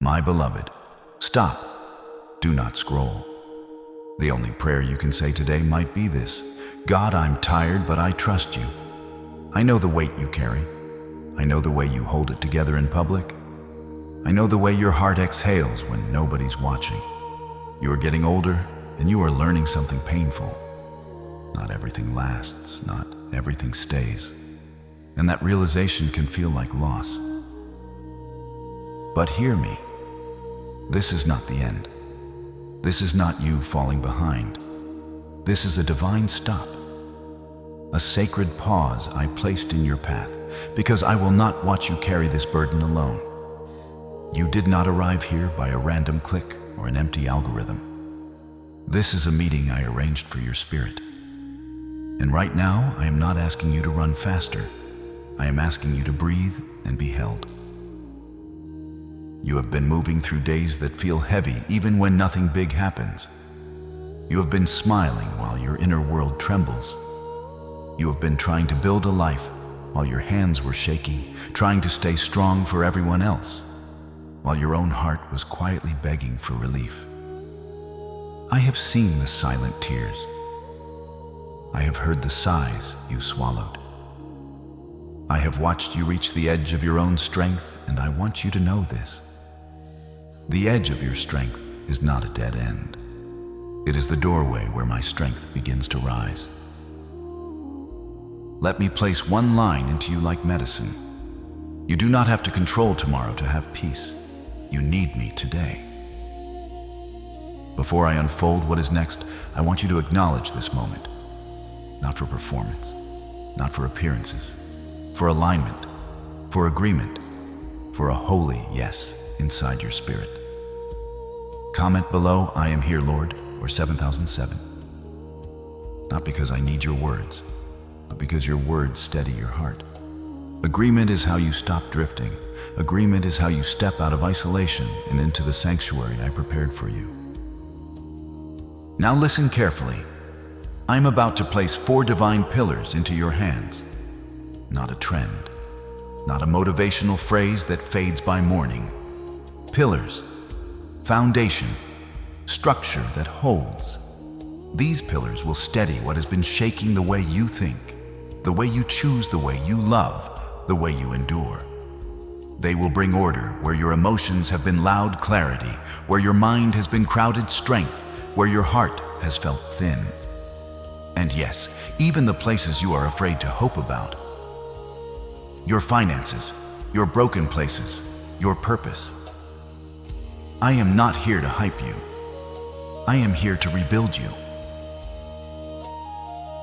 My beloved, stop. Do not scroll. The only prayer you can say today might be this: God, I'm tired, but I trust you. I know the weight you carry. I know the way you hold it together in public. I know the way your heart exhales when nobody's watching. You are getting older, and you are learning something painful. Not everything lasts, not everything stays. And that realization can feel like loss. But hear me. This is not the end. This is not you falling behind. This is a divine stop. A sacred pause I placed in your path, because I will not watch you carry this burden alone. You did not arrive here by a random click or an empty algorithm. This is a meeting I arranged for your spirit. And right now, I am not asking you to run faster. I am asking you to breathe and be held. You have been moving through days that feel heavy even when nothing big happens. You have been smiling while your inner world trembles. You have been trying to build a life while your hands were shaking, trying to stay strong for everyone else, while your own heart was quietly begging for relief. I have seen the silent tears. I have heard the sighs you swallowed. I have watched you reach the edge of your own strength, and I want you to know this. The edge of your strength is not a dead end. It is the doorway where my strength begins to rise. Let me place one line into you like medicine. You do not have to control tomorrow to have peace. You need me today. Before I unfold what is next, I want you to acknowledge this moment. Not for performance, not for appearances, for alignment, for agreement, for a holy yes inside your spirit. Comment below, I am here, Lord, or 7007. Not because I need your words, but because your words steady your heart. Agreement is how you stop drifting. Agreement is how you step out of isolation and into the sanctuary I prepared for you. Now listen carefully. I'm about to place 4 divine pillars into your hands. Not a trend, not a motivational phrase that fades by morning. Pillars, foundation, structure that holds. These pillars will steady what has been shaking the way you think, the way you choose, the way you love, the way you endure. They will bring order where your emotions have been loud clarity, where your mind has been crowded strength, where your heart has felt thin. And yes, even the places you are afraid to hope about. Your finances, your broken places, your purpose. I am not here to hype you. I am here to rebuild you.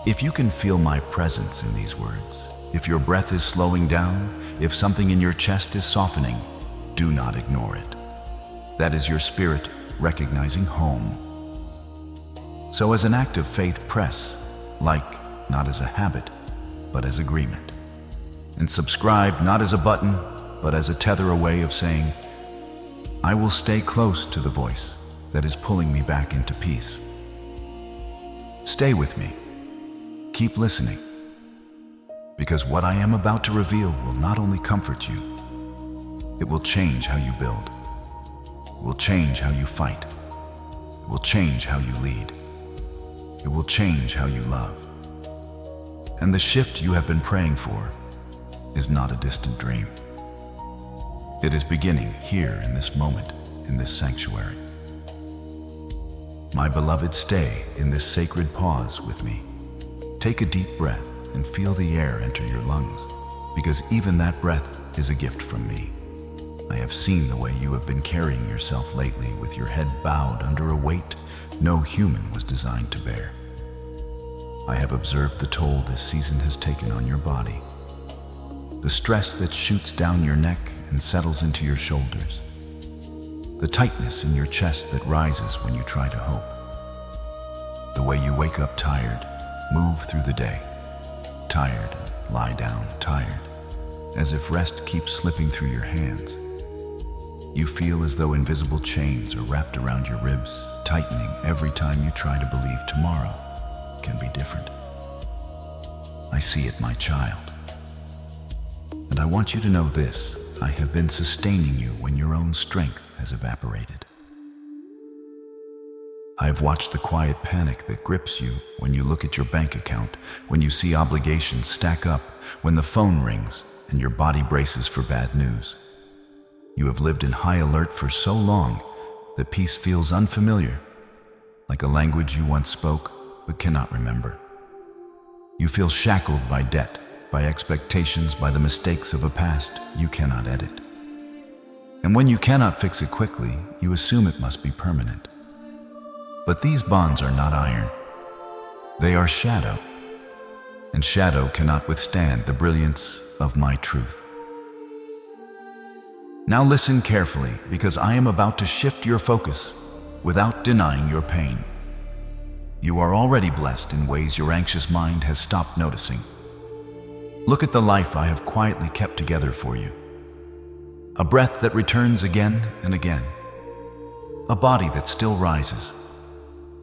If you can feel my presence in these words, if your breath is slowing down, if something in your chest is softening, do not ignore it. That is your spirit recognizing home. So as an act of faith, press, like, not as a habit, but as agreement. And subscribe not as a button, but as a tether away of saying, I will stay close to the voice that is pulling me back into peace. Stay with me. Keep listening. Because what I am about to reveal will not only comfort you, it will change how you build. It will change how you fight. It will change how you lead. It will change how you love. And the shift you have been praying for is not a distant dream. It is beginning here in this moment, in this sanctuary. My beloved, stay in this sacred pause with me. Take a deep breath and feel the air enter your lungs, because even that breath is a gift from me. I have seen the way you have been carrying yourself lately, with your head bowed under a weight no human was designed to bear. I have observed the toll this season has taken on your body, the stress that shoots down your neck and settles into your shoulders, the tightness in your chest that rises when you try to hope, the way you wake up tired, move through the day, tired, lie down, tired, as if rest keeps slipping through your hands. You feel as though invisible chains are wrapped around your ribs, tightening every time you try to believe tomorrow can be different. I see it, my child. And I want you to know this: I have been sustaining you when your own strength has evaporated. I've watched the quiet panic that grips you when you look at your bank account, when you see obligations stack up, when the phone rings and your body braces for bad news. You have lived in high alert for so long that peace feels unfamiliar, like a language you once spoke but cannot remember. You feel shackled by debt, by expectations, by the mistakes of a past you cannot edit. And when you cannot fix it quickly, you assume it must be permanent. But these bonds are not iron. They are shadow, and shadow cannot withstand the brilliance of my truth. Now listen carefully, because I am about to shift your focus without denying your pain. You are already blessed in ways your anxious mind has stopped noticing. Look at the life I have quietly kept together for you. A breath that returns again and again. A body that still rises.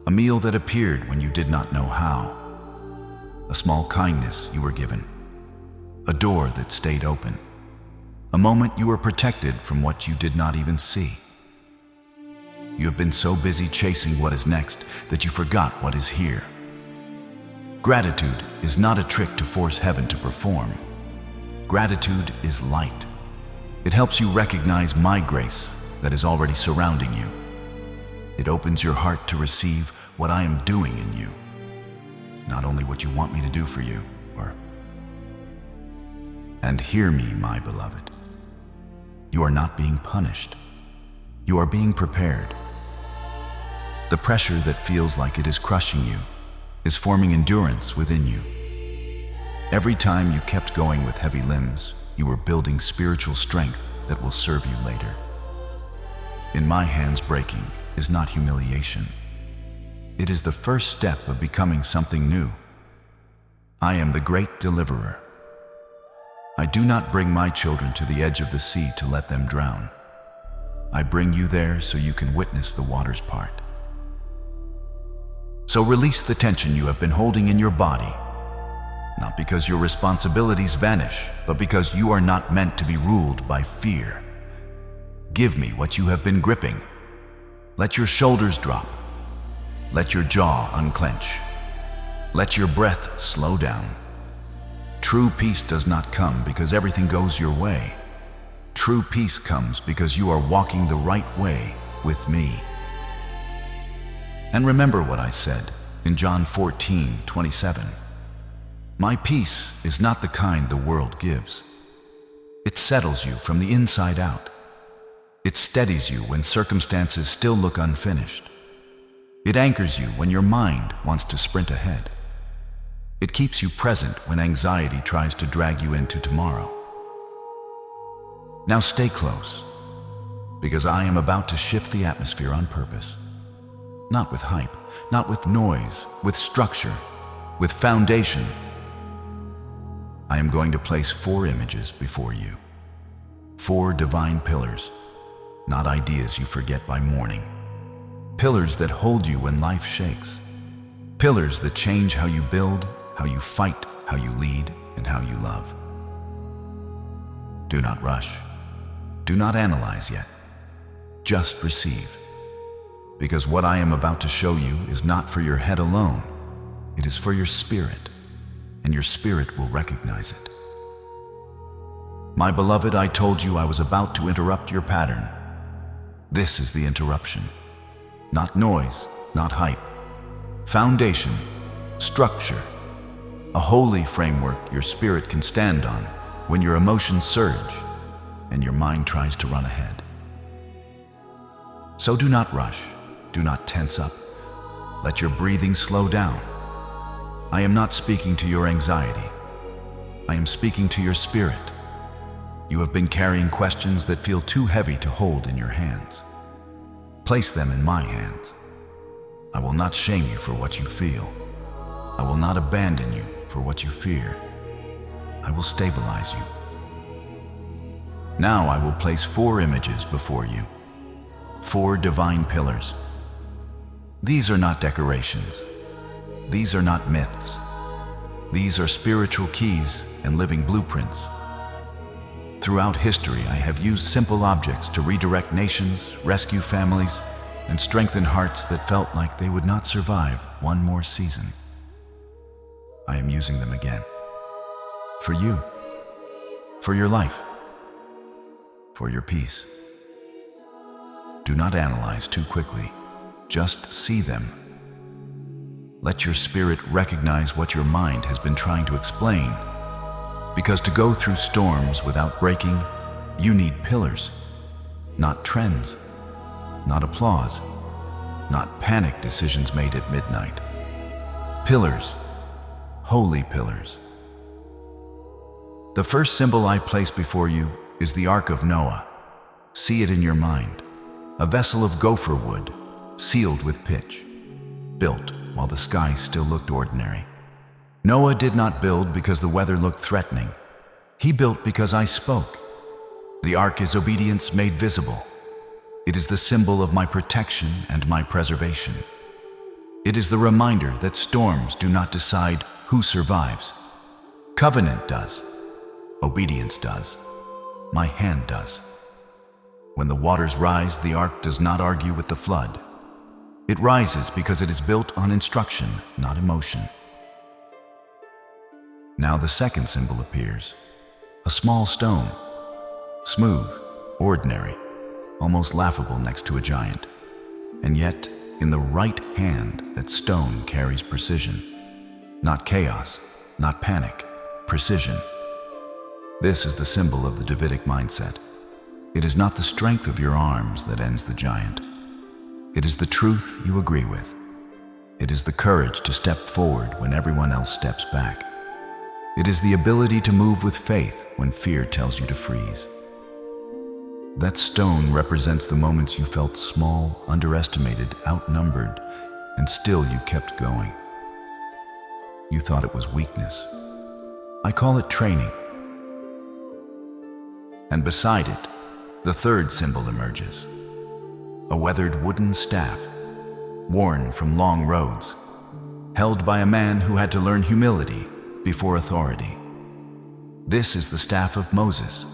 A meal that appeared when you did not know how. A small kindness you were given. A door that stayed open. A moment you were protected from what you did not even see. You have been so busy chasing what is next that you forgot what is here. Gratitude is not a trick to force heaven to perform. Gratitude is light. It helps you recognize my grace that is already surrounding you. It opens your heart to receive what I am doing in you, not only what you want me to do for you, And hear me, my beloved. You are not being punished. You are being prepared. The pressure that feels like it is crushing you is forming endurance within you. Every time you kept going with heavy limbs, you were building spiritual strength that will serve you later. In my hands, breaking is not humiliation. It is the first step of becoming something new. I am the great deliverer. I do not bring my children to the edge of the sea to let them drown. I bring you there so you can witness the waters part. So release the tension you have been holding in your body, not because your responsibilities vanish, but because you are not meant to be ruled by fear. Give me what you have been gripping. Let your shoulders drop. Let your jaw unclench. Let your breath slow down. True peace does not come because everything goes your way. True peace comes because you are walking the right way with me. And remember what I said in John 14:27. My peace is not the kind the world gives. It settles you from the inside out. It steadies you when circumstances still look unfinished. It anchors you when your mind wants to sprint ahead. It keeps you present when anxiety tries to drag you into tomorrow. Now stay close, because I am about to shift the atmosphere on purpose. Not with hype, not with noise, with structure, with foundation. I am going to place 4 images before you. 4 divine pillars, not ideas you forget by morning. Pillars that hold you when life shakes. Pillars that change how you build, how you fight, how you lead, and how you love. Do not rush. Do not analyze yet. Just receive. Because what I am about to show you is not for your head alone. It is for your spirit, and your spirit will recognize it. My beloved, I told you I was about to interrupt your pattern. This is the interruption. Not noise, not hype. Foundation, structure, a holy framework your spirit can stand on when your emotions surge and your mind tries to run ahead. So do not rush, do not tense up. Let your breathing slow down. I am not speaking to your anxiety. I am speaking to your spirit. You have been carrying questions that feel too heavy to hold in your hands. Place them in my hands. I will not shame you for what you feel. I will not abandon you for what you fear. I will stabilize you. Now I will place 4 images before you. 4 divine pillars. These are not decorations. These are not myths. These are spiritual keys and living blueprints. Throughout history, I have used simple objects to redirect nations, rescue families, and strengthen hearts that felt like they would not survive one more season. I am using them again. For you. For your life. For your peace. Do not analyze too quickly. Just see them. Let your spirit recognize what your mind has been trying to explain. Because to go through storms without breaking, you need pillars, not trends, not applause, not panic decisions made at midnight. Pillars, holy pillars. The first symbol I place before you is the Ark of Noah. See it in your mind, a vessel of gopher wood, sealed with pitch, built while the sky still looked ordinary. Noah did not build because the weather looked threatening. He built because I spoke. The ark is obedience made visible. It is the symbol of my protection and my preservation. It is the reminder that storms do not decide who survives. Covenant does. Obedience does. My hand does. When the waters rise, the ark does not argue with the flood. It rises because it is built on instruction, not emotion. Now the second symbol appears. A small stone. Smooth, ordinary, almost laughable next to a giant. And yet, in the right hand, that stone carries precision. Not chaos, not panic, precision. This is the symbol of the Davidic mindset. It is not the strength of your arms that ends the giant. It is the truth you agree with. It is the courage to step forward when everyone else steps back. It is the ability to move with faith when fear tells you to freeze. That stone represents the moments you felt small, underestimated, outnumbered, and still you kept going. You thought it was weakness. I call it training. And beside it, the third symbol emerges. A weathered wooden staff, worn from long roads, held by a man who had to learn humility before authority. This is the staff of Moses,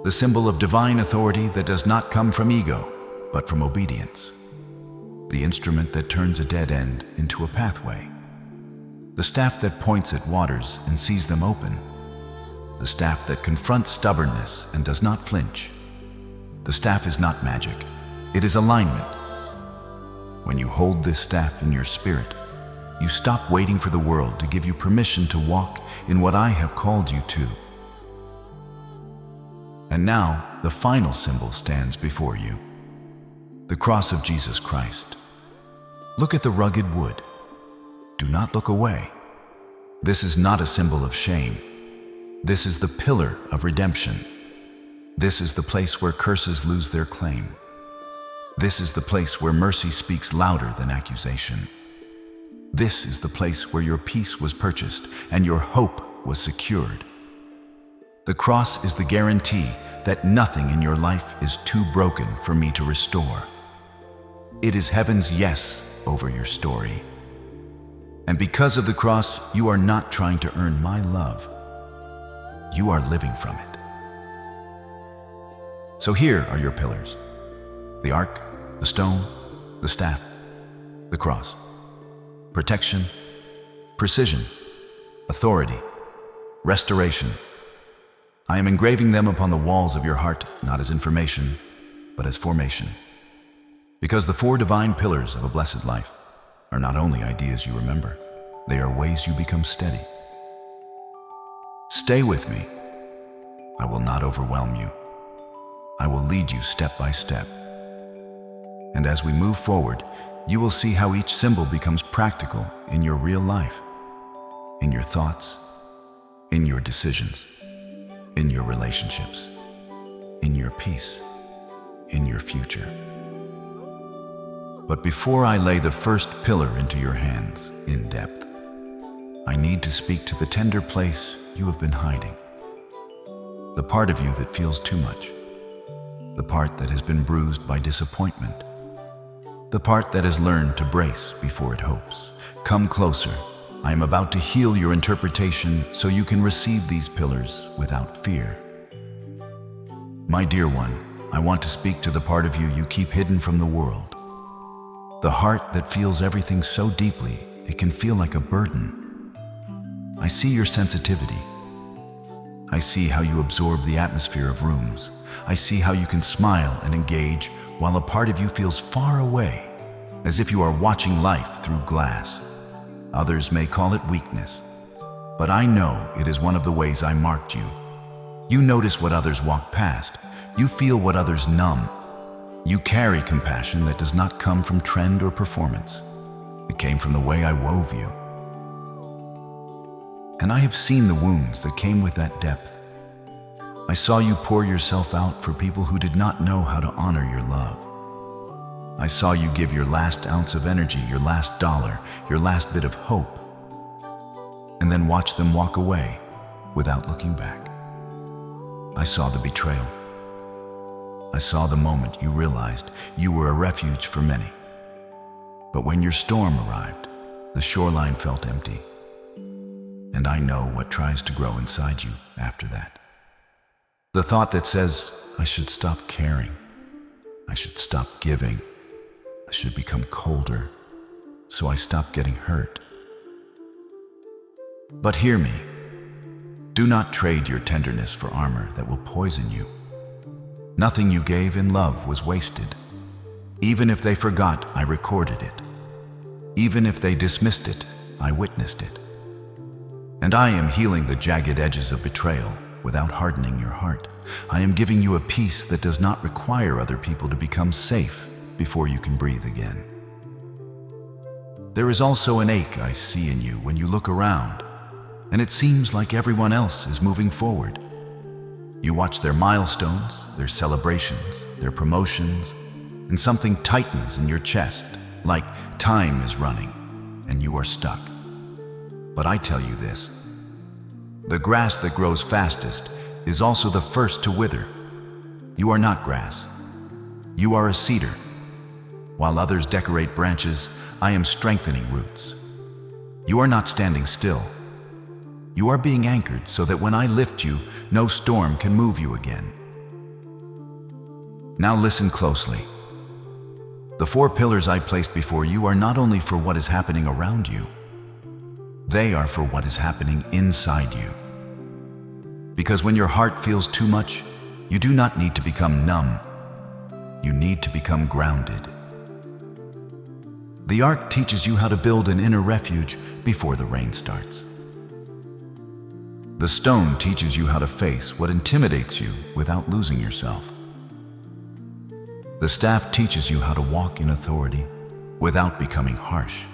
the symbol of divine authority that does not come from ego, but from obedience. The instrument that turns a dead end into a pathway. The staff that points at waters and sees them open. The staff that confronts stubbornness and does not flinch. The staff is not magic, it is alignment. When you hold this staff in your spirit, you stop waiting for the world to give you permission to walk in what I have called you to. And now, the final symbol stands before you. The cross of Jesus Christ. Look at the rugged wood. Do not look away. This is not a symbol of shame. This is the pillar of redemption. This is the place where curses lose their claim. This is the place where mercy speaks louder than accusation. This is the place where your peace was purchased and your hope was secured. The cross is the guarantee that nothing in your life is too broken for me to restore. It is heaven's yes over your story. And because of the cross, you are not trying to earn my love. You are living from it. So here are your pillars: the ark, the stone, the staff, the cross. Protection, precision, authority, restoration. I am engraving them upon the walls of your heart, not as information, but as formation. Because the four divine pillars of a blessed life are not only ideas you remember, they are ways you become steady. Stay with me. I will not overwhelm you. I will lead you step by step. And as we move forward, you will see how each symbol becomes practical in your real life, in your thoughts, in your decisions, in your relationships, in your peace, in your future. But before I lay the first pillar into your hands in depth, I need to speak to the tender place you have been hiding. The part of you that feels too much. The part that has been bruised by disappointment. The part that has learned to brace before it hopes. Come closer. I am about to heal your interpretation so you can receive these pillars without fear. My dear one, I want to speak to the part of you keep hidden from the world. The heart that feels everything so deeply, it can feel like a burden. I see your sensitivity. I see how you absorb the atmosphere of rooms. I see how you can smile and engage while a part of you feels far away, as if you are watching life through glass. Others may call it weakness, but I know it is one of the ways I marked you. You notice what others walk past. You feel what others numb. You carry compassion that does not come from trend or performance. It came from the way I wove you. And I have seen the wounds that came with that depth. I saw you pour yourself out for people who did not know how to honor your love. I saw you give your last ounce of energy, your last dollar, your last bit of hope, and then watch them walk away without looking back. I saw the betrayal. I saw the moment you realized you were a refuge for many. But when your storm arrived, the shoreline felt empty. And I know what tries to grow inside you after that. The thought that says, I should stop caring. I should stop giving. I should become colder, so I stop getting hurt. But hear me. Do not trade your tenderness for armor that will poison you. Nothing you gave in love was wasted. Even if they forgot, I recorded it. Even if they dismissed it, I witnessed it. And I am healing the jagged edges of betrayal without hardening your heart. I am giving you a peace that does not require other people to become safe before you can breathe again. There is also an ache I see in you when you look around, and it seems like everyone else is moving forward. You watch their milestones, their celebrations, their promotions, and something tightens in your chest, like time is running and you are stuck. But I tell you this, the grass that grows fastest is also the first to wither. You are not grass. You are a cedar. While others decorate branches, I am strengthening roots. You are not standing still. You are being anchored so that when I lift you, no storm can move you again. Now listen closely. The 4 pillars I placed before you are not only for what is happening around you, they are for what is happening inside you. Because when your heart feels too much, you do not need to become numb. You need to become grounded. The ark teaches you how to build an inner refuge before the rain starts. The stone teaches you how to face what intimidates you without losing yourself. The staff teaches you how to walk in authority without becoming harsh.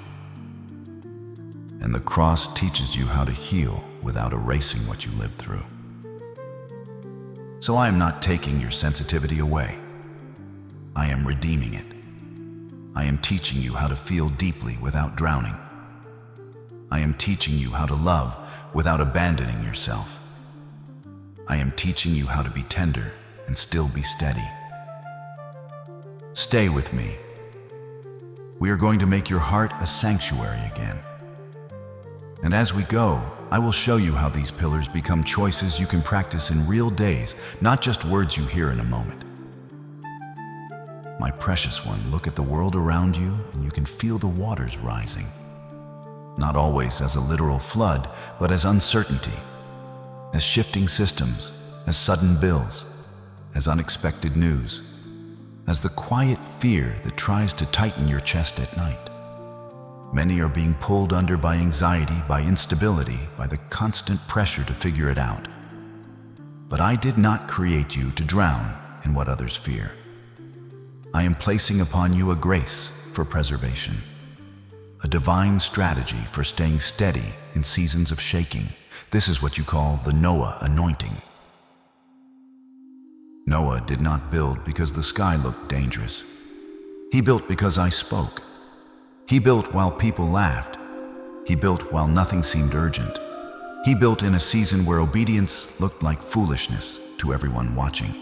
And the cross teaches you how to heal without erasing what you lived through. So I am not taking your sensitivity away. I am redeeming it. I am teaching you how to feel deeply without drowning. I am teaching you how to love without abandoning yourself. I am teaching you how to be tender and still be steady. Stay with me. We are going to make your heart a sanctuary again. And as we go, I will show you how these pillars become choices you can practice in real days, not just words you hear in a moment. My precious one, look at the world around you and you can feel the waters rising. Not always as a literal flood, but as uncertainty, as shifting systems, as sudden bills, as unexpected news, as the quiet fear that tries to tighten your chest at night. Many are being pulled under by anxiety, by instability, by the constant pressure to figure it out. But I did not create you to drown in what others fear. I am placing upon you a grace for preservation, a divine strategy for staying steady in seasons of shaking. This is what you call the Noah anointing. Noah did not build because the sky looked dangerous. He built because I spoke. He built while people laughed. He built while nothing seemed urgent. He built in a season where obedience looked like foolishness to everyone watching.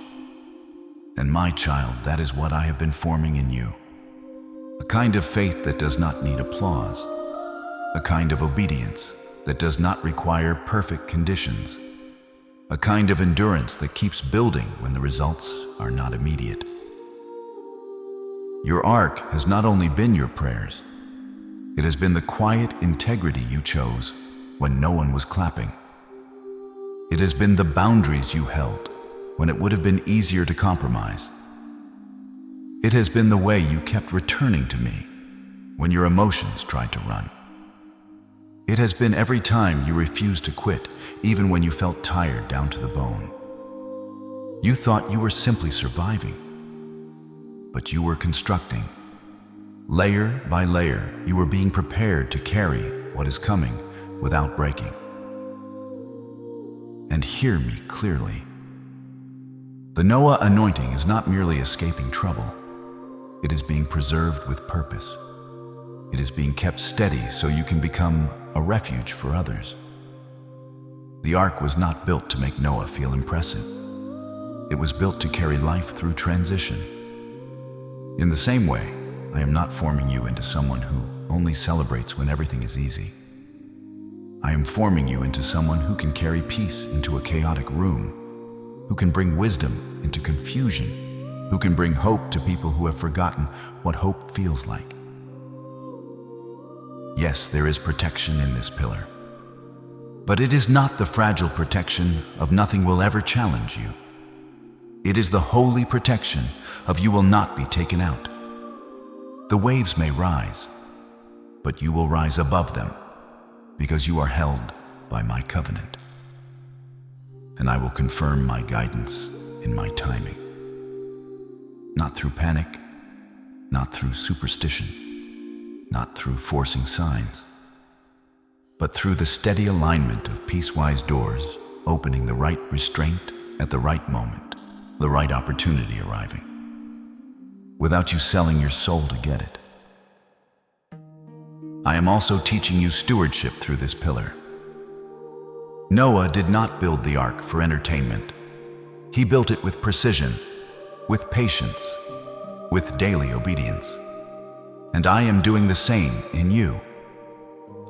And my child, that is what I have been forming in you. A kind of faith that does not need applause. A kind of obedience that does not require perfect conditions. a kind of endurance that keeps building when the results are not immediate. Your arc has not only been your prayers, it has been the quiet integrity you chose when no one was clapping. It has been the boundaries you held when it would have been easier to compromise. It has been the way you kept returning to me when your emotions tried to run. It has been every time you refused to quit, even when you felt tired down to the bone. You thought you were simply surviving, but you were constructing. Layer by layer, you were being prepared to carry what is coming without breaking. And hear me clearly. The Noah anointing is not merely escaping trouble. It is being preserved with purpose. It is being kept steady so you can become a refuge for others. The ark was not built to make Noah feel impressive. It was built to carry life through transition. In the same way, I am not forming you into someone who only celebrates when everything is easy. I am forming you into someone who can carry peace into a chaotic room, who can bring wisdom into confusion, who can bring hope to people who have forgotten what hope feels like. Yes, there is protection in this pillar, but it is not the fragile protection of nothing will ever challenge you. It is the holy protection of you will not be taken out. The waves may rise, but you will rise above them because you are held by my covenant. And I will confirm my guidance in my timing. Not through panic, not through superstition, not through forcing signs, but through the steady alignment of piecewise doors, opening the right restraint at the right moment, the right opportunity arriving, without you selling your soul to get it. I am also teaching you stewardship through this pillar. Noah did not build the ark for entertainment. He built it with precision, with patience, with daily obedience. And I am doing the same in you.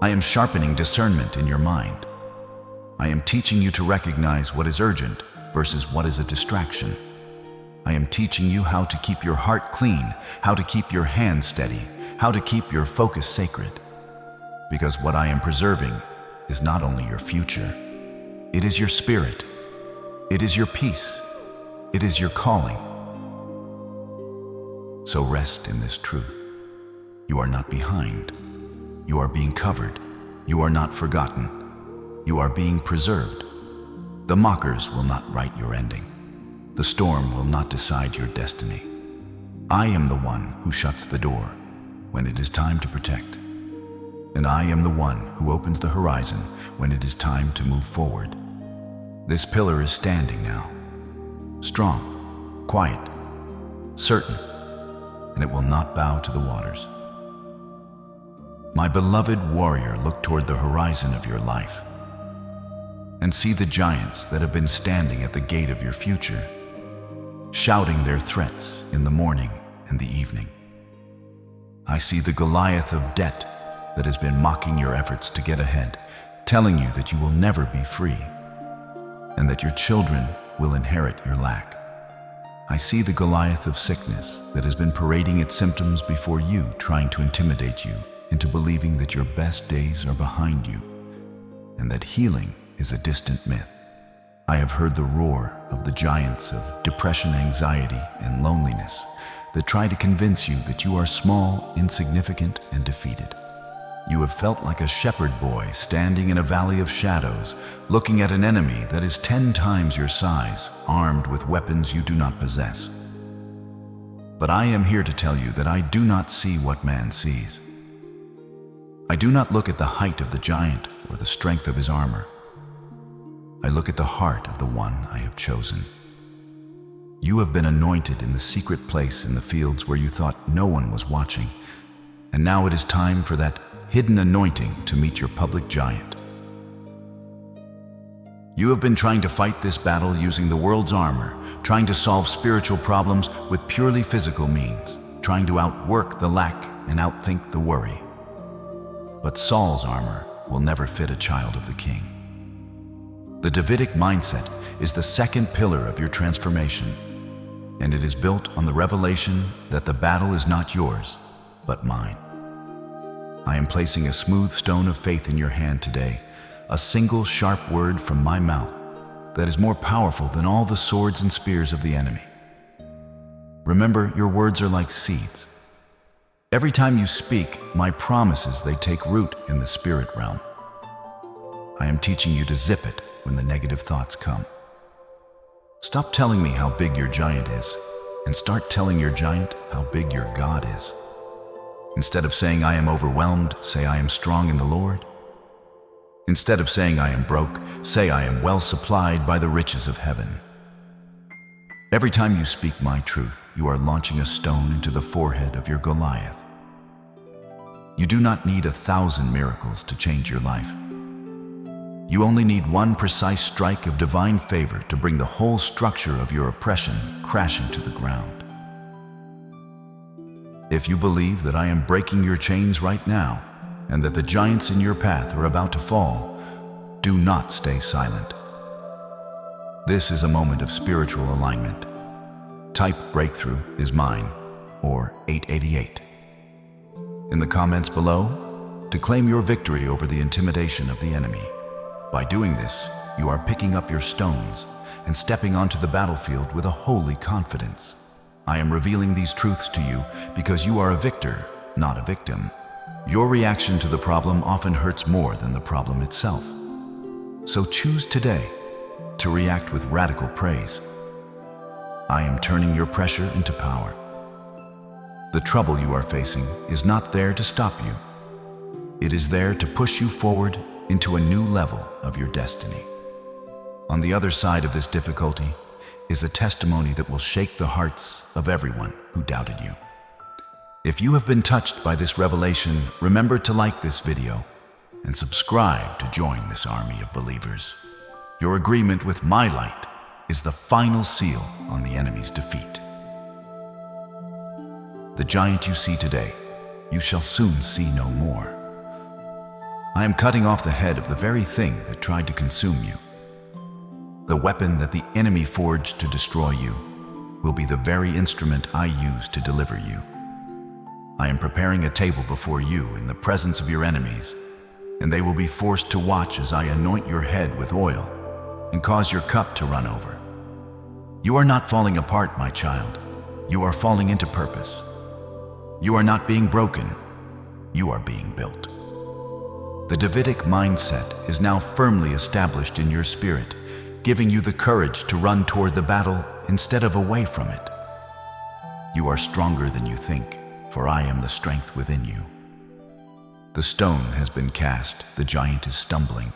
I am sharpening discernment in your mind. I am teaching you to recognize what is urgent versus what is a distraction. I am teaching you how to keep your heart clean, how to keep your hands steady, how to keep your focus sacred. Because what I am preserving is not only your future, it is your spirit, it is your peace, it is your calling. So rest in this truth. You are not behind. You are being covered. You are not forgotten. You are being preserved. The mockers will not write your ending. The storm will not decide your destiny. I am the one who shuts the door when it is time to protect. And I am the one who opens the horizon when it is time to move forward. This pillar is standing now, strong, quiet, certain, and it will not bow to the waters. My beloved warrior, look toward the horizon of your life and see the giants that have been standing at the gate of your future, shouting their threats in the morning and the evening. I see the Goliath of debt that has been mocking your efforts to get ahead, telling you that you will never be free and that your children will inherit your lack. I see the Goliath of sickness that has been parading its symptoms before you, trying to intimidate you into believing that your best days are behind you and that healing is a distant myth. I have heard the roar of the giants of depression, anxiety, and loneliness that try to convince you that you are small, insignificant, and defeated. You have felt like a shepherd boy standing in a valley of shadows, looking at an enemy that is 10 times your size, armed with weapons you do not possess. But I am here to tell you that I do not see what man sees. I do not look at the height of the giant or the strength of his armor. I look at the heart of the one I have chosen. You have been anointed in the secret place in the fields where you thought no one was watching, and now it is time for that hidden anointing to meet your public giant. You have been trying to fight this battle using the world's armor, trying to solve spiritual problems with purely physical means, trying to outwork the lack and outthink the worry. But Saul's armor will never fit a child of the king. The Davidic mindset is the second pillar of your transformation, and it is built on the revelation that the battle is not yours, but mine. I am placing a smooth stone of faith in your hand today, a single sharp word from my mouth that is more powerful than all the swords and spears of the enemy. Remember, your words are like seeds. Every time you speak, my promises, they take root in the spirit realm. I am teaching you to zip it when the negative thoughts come. Stop telling me how big your giant is, and start telling your giant how big your God is. Instead of saying I am overwhelmed, say I am strong in the Lord. Instead of saying I am broke, say I am well supplied by the riches of heaven. Every time you speak my truth, you are launching a stone into the forehead of your Goliath. You do not need 1,000 miracles to change your life. You only need one precise strike of divine favor to bring the whole structure of your oppression crashing to the ground. If you believe that I am breaking your chains right now, and that the giants in your path are about to fall, do not stay silent. This is a moment of spiritual alignment. Type breakthrough is mine, or 888. In the comments below, to claim your victory over the intimidation of the enemy. By doing this, you are picking up your stones and stepping onto the battlefield with a holy confidence. I am revealing these truths to you because you are a victor, not a victim. Your reaction to the problem often hurts more than the problem itself. So choose today to react with radical praise. I am turning your pressure into power. The trouble you are facing is not there to stop you. It is there to push you forward into a new level of your destiny. On the other side of this difficulty is a testimony that will shake the hearts of everyone who doubted you. If you have been touched by this revelation, remember to like this video and subscribe to join this army of believers. Your agreement with my light is the final seal on the enemy's defeat. The giant you see today, you shall soon see no more. I am cutting off the head of the very thing that tried to consume you. The weapon that the enemy forged to destroy you will be the very instrument I use to deliver you. I am preparing a table before you in the presence of your enemies, and they will be forced to watch as I anoint your head with oil and cause your cup to run over. You are not falling apart, my child. You are falling into purpose. You are not being broken. You are being built. The Davidic mindset is now firmly established in your spirit, giving you the courage to run toward the battle instead of away from it. You are stronger than you think, for I am the strength within you. The stone has been cast, the giant is stumbling,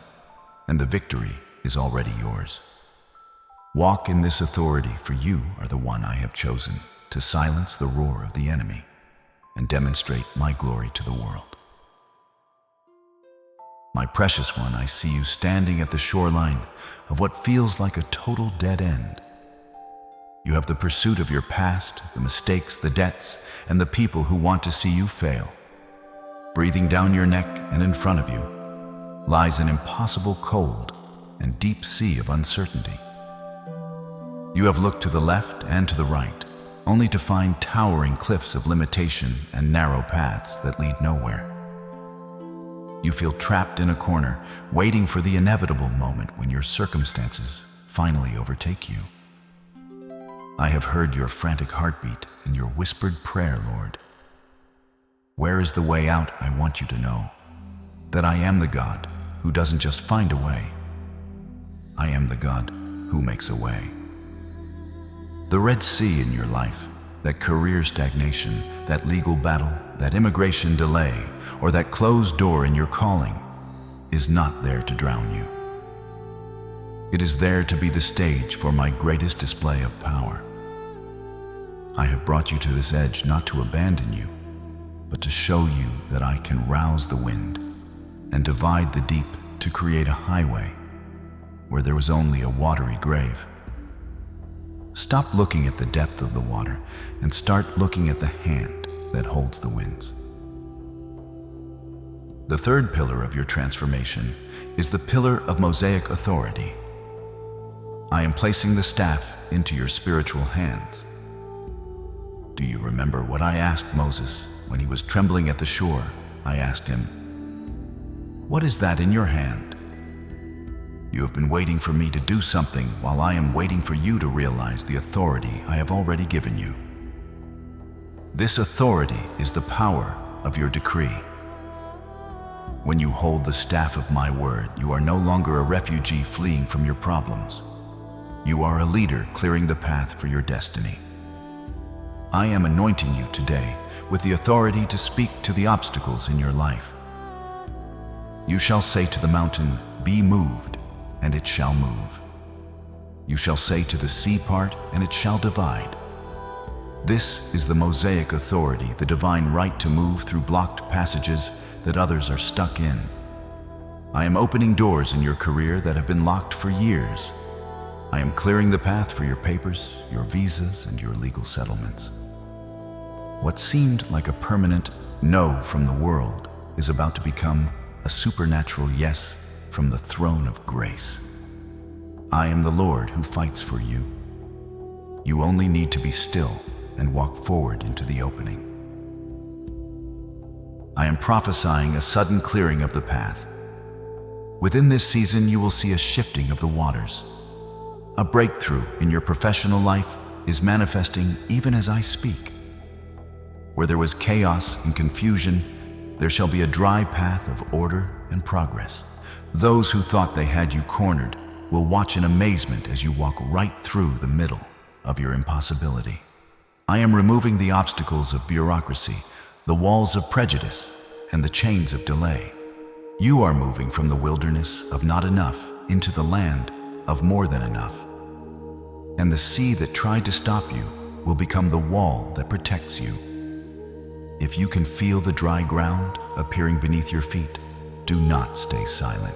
and the victory is already yours. Walk in this authority, for you are the one I have chosen to silence the roar of the enemy and demonstrate my glory to the world. My precious one, I see you standing at the shoreline of what feels like a total dead end. You have the pursuit of your past, the mistakes, the debts, and the people who want to see you fail. Breathing down your neck and in front of you lies an impossible cold and deep sea of uncertainty. You have looked to the left and to the right, only to find towering cliffs of limitation and narrow paths that lead nowhere. You feel trapped in a corner, waiting for the inevitable moment when your circumstances finally overtake you. I have heard your frantic heartbeat and your whispered prayer, Lord. Where is the way out? I want you to know that I am the God who doesn't just find a way. I am the God who makes a way. The Red Sea in your life, that career stagnation, that legal battle, that immigration delay, or that closed door in your calling, is not there to drown you. It is there to be the stage for my greatest display of power. I have brought you to this edge not to abandon you, but to show you that I can rouse the wind and divide the deep to create a highway where there was only a watery grave. Stop looking at the depth of the water and start looking at the hand that holds the winds. The third pillar of your transformation is the pillar of Mosaic authority. I am placing the staff into your spiritual hands. Do you remember what I asked Moses when he was trembling at the shore? I asked him, "What is that in your hand?" You have been waiting for me to do something while I am waiting for you to realize the authority I have already given you. This authority is the power of your decree. When you hold the staff of my word, you are no longer a refugee fleeing from your problems. You are a leader clearing the path for your destiny. I am anointing you today with the authority to speak to the obstacles in your life. You shall say to the mountain, "Be moved," and it shall move. You shall say to the sea, "Part," and it shall divide. This is the Mosaic authority, the divine right to move through blocked passages that others are stuck in. I am opening doors in your career that have been locked for years. I am clearing the path for your papers, your visas, and your legal settlements. What seemed like a permanent no from the world is about to become a supernatural yes from the throne of grace. I am the Lord who fights for you. You only need to be still and walk forward into the opening. I am prophesying a sudden clearing of the path. Within this season, you will see a shifting of the waters. A breakthrough in your professional life is manifesting even as I speak. Where there was chaos and confusion, there shall be a dry path of order and progress. Those who thought they had you cornered will watch in amazement as you walk right through the middle of your impossibility. I am removing the obstacles of bureaucracy, the walls of prejudice, and the chains of delay. You are moving from the wilderness of not enough into the land of more than enough. And the sea that tried to stop you will become the wall that protects you. If you can feel the dry ground appearing beneath your feet, do not stay silent.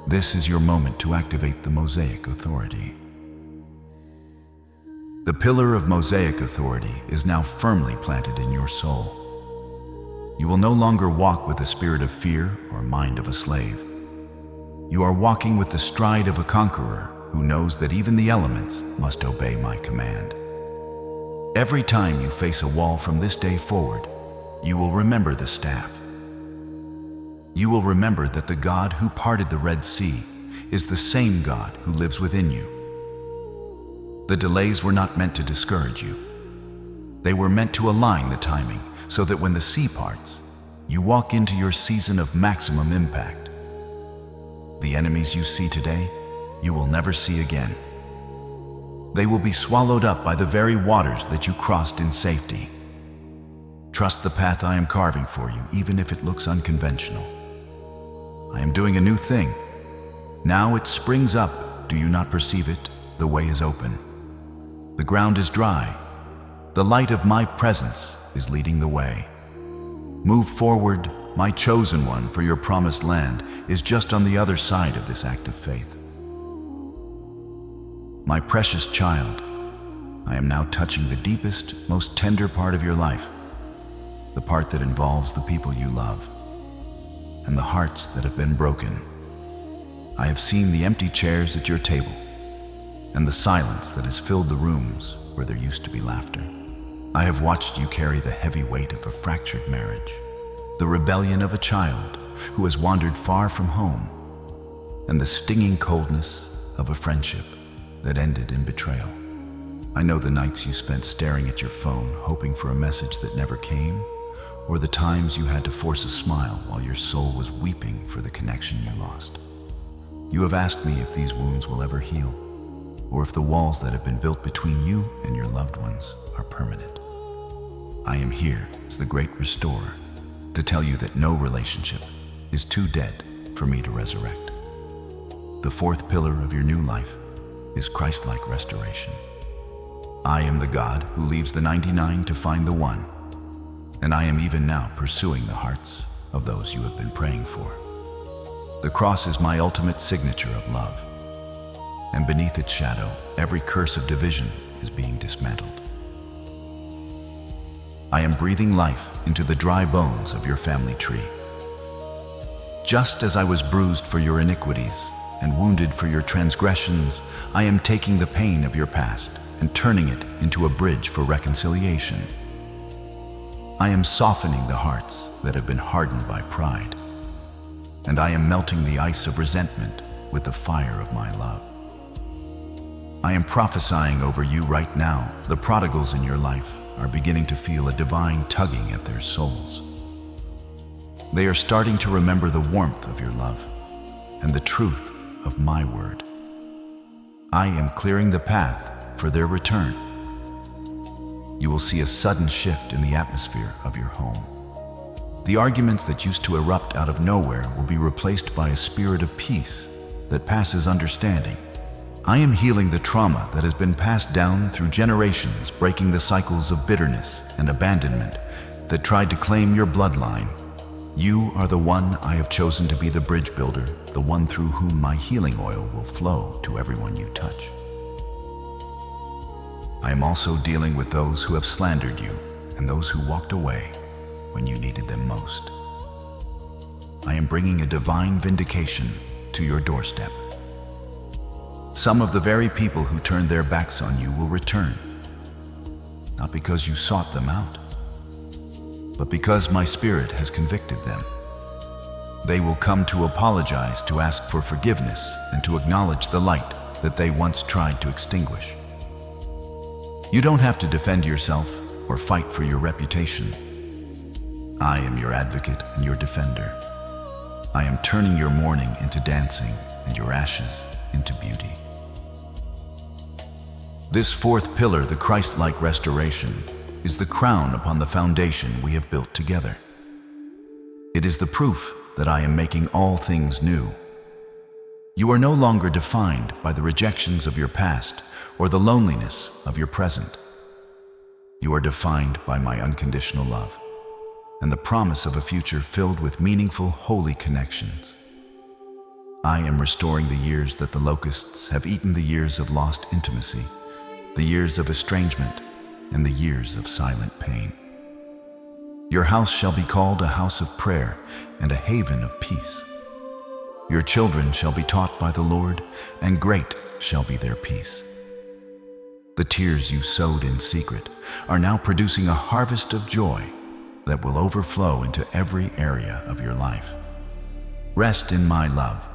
This is your moment to activate the Mosaic authority. The pillar of Mosaic authority is now firmly planted in your soul. You will no longer walk with the spirit of fear or mind of a slave. You are walking with the stride of a conqueror who knows that even the elements must obey my command. Every time you face a wall from this day forward, you will remember the staff. You will remember that the God who parted the Red Sea is the same God who lives within you. The delays were not meant to discourage you. They were meant to align the timing so that when the sea parts, you walk into your season of maximum impact. The enemies you see today, you will never see again. They will be swallowed up by the very waters that you crossed in safety. Trust the path I am carving for you, even if it looks unconventional. I am doing a new thing. Now it springs up. Do you not perceive it? The way is open. The ground is dry. The light of my presence is leading the way. Move forward, my chosen one, for your promised land is just on the other side of this act of faith. My precious child, I am now touching the deepest, most tender part of your life, the part that involves the people you love and the hearts that have been broken. I have seen the empty chairs at your table and the silence that has filled the rooms where there used to be laughter. I have watched you carry the heavy weight of a fractured marriage, the rebellion of a child who has wandered far from home, and the stinging coldness of a friendship that ended in betrayal. I know the nights you spent staring at your phone, hoping for a message that never came, or the times you had to force a smile while your soul was weeping for the connection you lost. You have asked me if these wounds will ever heal, or if the walls that have been built between you and your loved ones are permanent. I am here as the great restorer to tell you that no relationship is too dead for me to resurrect. The fourth pillar of your new life is Christ-like restoration. I am the God who leaves the 99 to find the one, and I am even now pursuing the hearts of those you have been praying for. The cross is my ultimate signature of love, and beneath its shadow, every curse of division is being dismantled. I am breathing life into the dry bones of your family tree. Just as I was bruised for your iniquities, and wounded for your transgressions, I am taking the pain of your past and turning it into a bridge for reconciliation. I am softening the hearts that have been hardened by pride, and I am melting the ice of resentment with the fire of my love. I am prophesying over you right now. The prodigals in your life are beginning to feel a divine tugging at their souls. They are starting to remember the warmth of your love and the truth of my word. I am clearing the path for their return. You will see a sudden shift in the atmosphere of your home. The arguments that used to erupt out of nowhere will be replaced by a spirit of peace that passes understanding. I am healing the trauma that has been passed down through generations, breaking the cycles of bitterness and abandonment that tried to claim your bloodline. You are the one I have chosen to be the bridge builder, the one through whom my healing oil will flow to everyone you touch. I am also dealing with those who have slandered you and those who walked away when you needed them most. I am bringing a divine vindication to your doorstep. Some of the very people who turned their backs on you will return, not because you sought them out, but because my spirit has convicted them. They will come to apologize, to ask for forgiveness, and to acknowledge the light that they once tried to extinguish. You don't have to defend yourself or fight for your reputation. I am your advocate and your defender. I am turning your mourning into dancing and your ashes into beauty. This fourth pillar, the Christ-like restoration, is the crown upon the foundation we have built together. It is the proof that I am making all things new. You are no longer defined by the rejections of your past or the loneliness of your present. You are defined by my unconditional love and the promise of a future filled with meaningful, holy connections. I am restoring the years that the locusts have eaten, the years of lost intimacy, the years of estrangement, and the years of silent pain. Your house shall be called a house of prayer and a haven of peace. Your children shall be taught by the Lord, and great shall be their peace. The tears you sowed in secret are now producing a harvest of joy that will overflow into every area of your life. Rest in my love.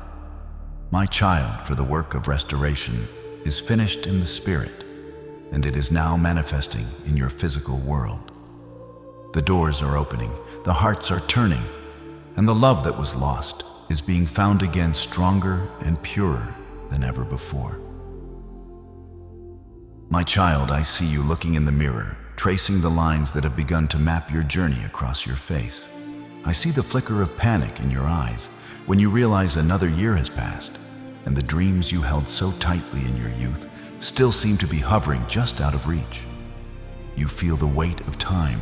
My child, for the work of restoration is finished in the spirit, and it is now manifesting in your physical world. The doors are opening, the hearts are turning, and the love that was lost is being found again, stronger and purer than ever before. My child, I see you looking in the mirror, tracing the lines that have begun to map your journey across your face. I see the flicker of panic in your eyes when you realize another year has passed, and the dreams you held so tightly in your youth still seem to be hovering just out of reach. You feel the weight of time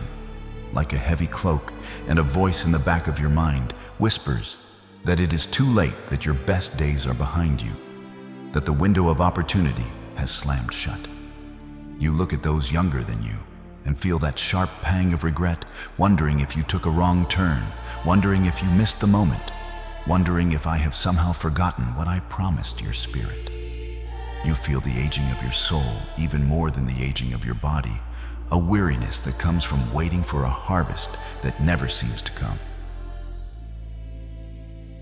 like a heavy cloak, and a voice in the back of your mind whispers that it is too late, that your best days are behind you, that the window of opportunity has slammed shut. You look at those younger than you and feel that sharp pang of regret, wondering if you took a wrong turn, wondering if you missed the moment, wondering if I have somehow forgotten what I promised your spirit. You feel the aging of your soul even more than the aging of your body, a weariness that comes from waiting for a harvest that never seems to come.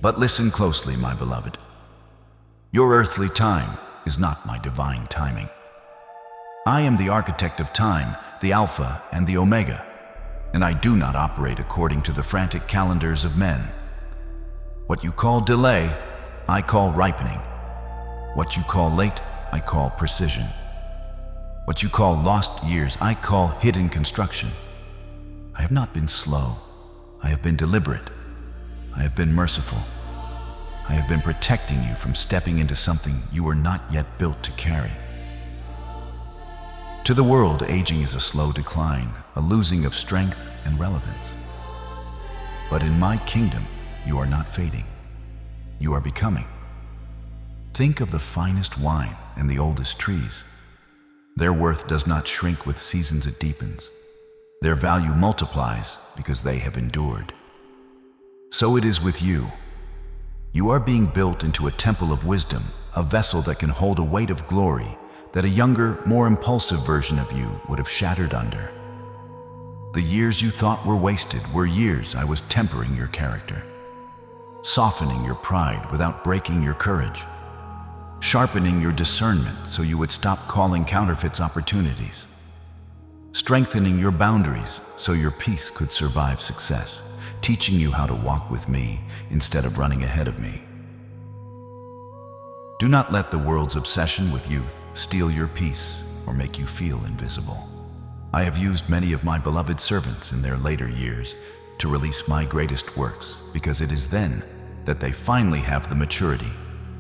But listen closely, my beloved. Your earthly time is not my divine timing. I am the architect of time, the Alpha and the Omega, and I do not operate according to the frantic calendars of men. What you call delay, I call ripening. What you call late, I call precision. What you call lost years, I call hidden construction. I have not been slow. I have been deliberate. I have been merciful. I have been protecting you from stepping into something you are not yet built to carry. To the world, aging is a slow decline, a losing of strength and relevance. But in my kingdom, you are not fading. You are becoming. Think of the finest wine and the oldest trees. Their worth does not shrink with seasons, it deepens. Their value multiplies because they have endured. So it is with you. You are being built into a temple of wisdom, a vessel that can hold a weight of glory that a younger, more impulsive version of you would have shattered under. The years you thought were wasted were years I was tempering your character, softening your pride without breaking your courage, sharpening your discernment so you would stop calling counterfeits opportunities, strengthening your boundaries so your peace could survive success, teaching you how to walk with me instead of running ahead of me. Do not let the world's obsession with youth steal your peace or make you feel invisible. I have used many of my beloved servants in their later years to release my greatest works because it is then that they finally have the maturity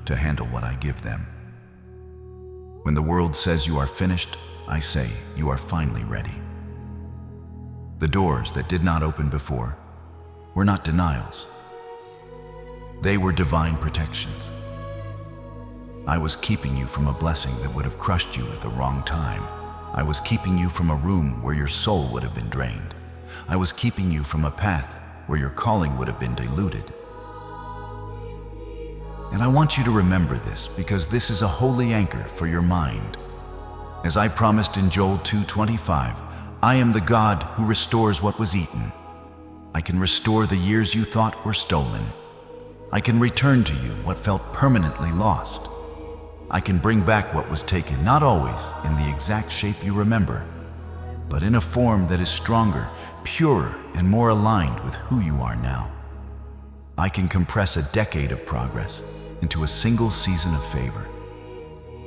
to handle what I give them. When the world says you are finished, I say you are finally ready. The doors that did not open before were not denials. They were divine protections. I was keeping you from a blessing that would have crushed you at the wrong time. I was keeping you from a room where your soul would have been drained. I was keeping you from a path where your calling would have been diluted. And I want you to remember this because this is a holy anchor for your mind. As I promised in Joel 2:25, I am the God who restores what was eaten. I can restore the years you thought were stolen. I can return to you what felt permanently lost. I can bring back what was taken, not always in the exact shape you remember, but in a form that is stronger, purer, and more aligned with who you are now. I can compress a decade of progress into a single season of favor.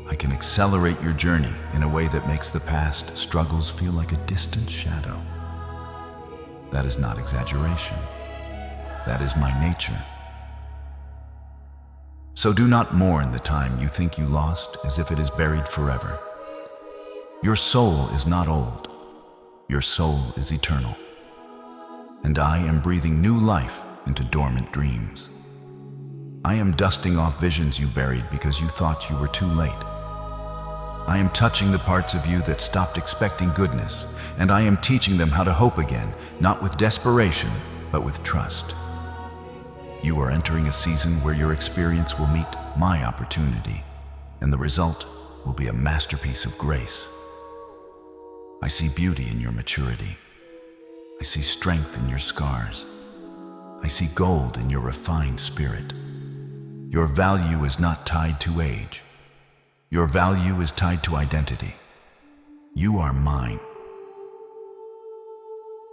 I can accelerate your journey in a way that makes the past struggles feel like a distant shadow. That is not exaggeration. That is my nature. So do not mourn the time you think you lost as if it is buried forever. Your soul is not old. Your soul is eternal. And I am breathing new life into dormant dreams. I am dusting off visions you buried because you thought you were too late. I am touching the parts of you that stopped expecting goodness, and I am teaching them how to hope again, not with desperation, but with trust. You are entering a season where your experience will meet my opportunity, and the result will be a masterpiece of grace. I see beauty in your maturity. I see strength in your scars. I see gold in your refined spirit. Your value is not tied to age. Your value is tied to identity. You are mine.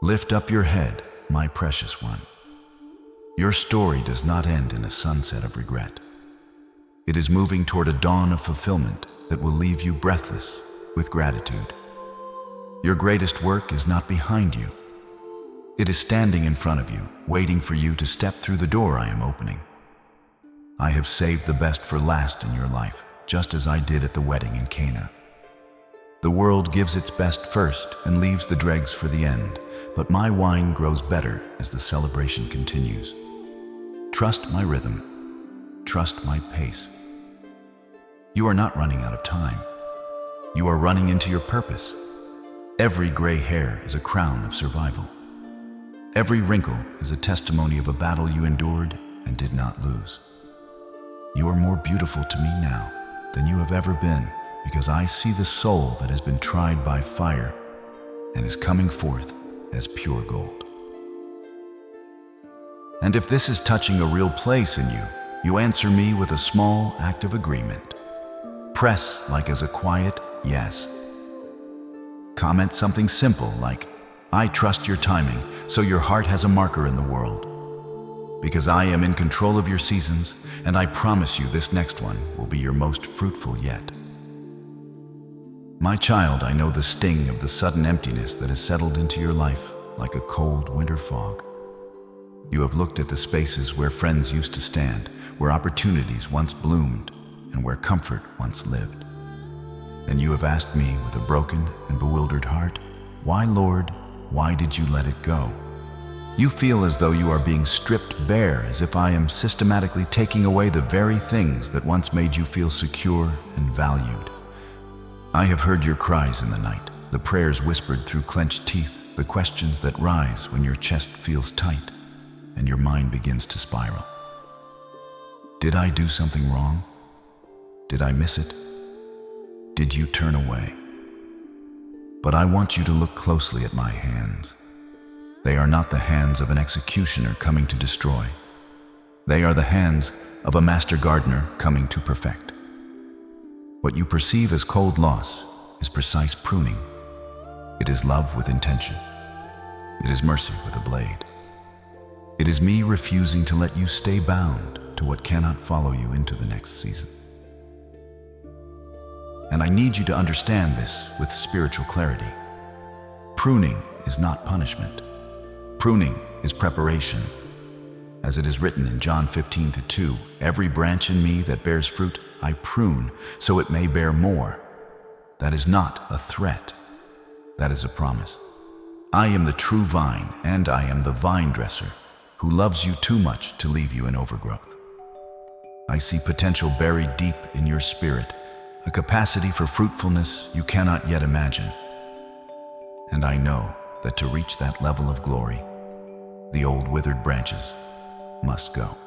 Lift up your head, my precious one. Your story does not end in a sunset of regret. It is moving toward a dawn of fulfillment that will leave you breathless with gratitude. Your greatest work is not behind you. It is standing in front of you, waiting for you to step through the door I am opening. I have saved the best for last in your life, just as I did at the wedding in Cana. The world gives its best first and leaves the dregs for the end, but my wine grows better as the celebration continues. Trust my rhythm. Trust my pace. You are not running out of time. You are running into your purpose. Every gray hair is a crown of survival. Every wrinkle is a testimony of a battle you endured and did not lose. You are more beautiful to me now than you have ever been, because I see the soul that has been tried by fire and is coming forth as pure gold. And if this is touching a real place in you, you answer me with a small act of agreement. Press like as a quiet yes. Comment something simple like, I trust your timing, so your heart has a marker in the world. Because I am in control of your seasons, and I promise you this next one will be your most fruitful yet. My child, I know the sting of the sudden emptiness that has settled into your life like a cold winter fog. You have looked at the spaces where friends used to stand, where opportunities once bloomed, and where comfort once lived. And you have asked me with a broken and bewildered heart, why, Lord, why did you let it go? You feel as though you are being stripped bare, as if I am systematically taking away the very things that once made you feel secure and valued. I have heard your cries in the night, the prayers whispered through clenched teeth, the questions that rise when your chest feels tight and your mind begins to spiral. Did I do something wrong? Did I miss it? Did you turn away? But I want you to look closely at my hands. They are not the hands of an executioner coming to destroy. They are the hands of a master gardener coming to perfect. What you perceive as cold loss is precise pruning. It is love with intention. It is mercy with a blade. It is me refusing to let you stay bound to what cannot follow you into the next season. And I need you to understand this with spiritual clarity. Pruning is not punishment. Pruning is preparation. As it is written in John 15:2, every branch in me that bears fruit, I prune so it may bear more. That is not a threat. That is a promise. I am the true vine, and I am the vine dresser who loves you too much to leave you in overgrowth. I see potential buried deep in your spirit, a capacity for fruitfulness you cannot yet imagine. And I know that to reach that level of glory, the old withered branches must go.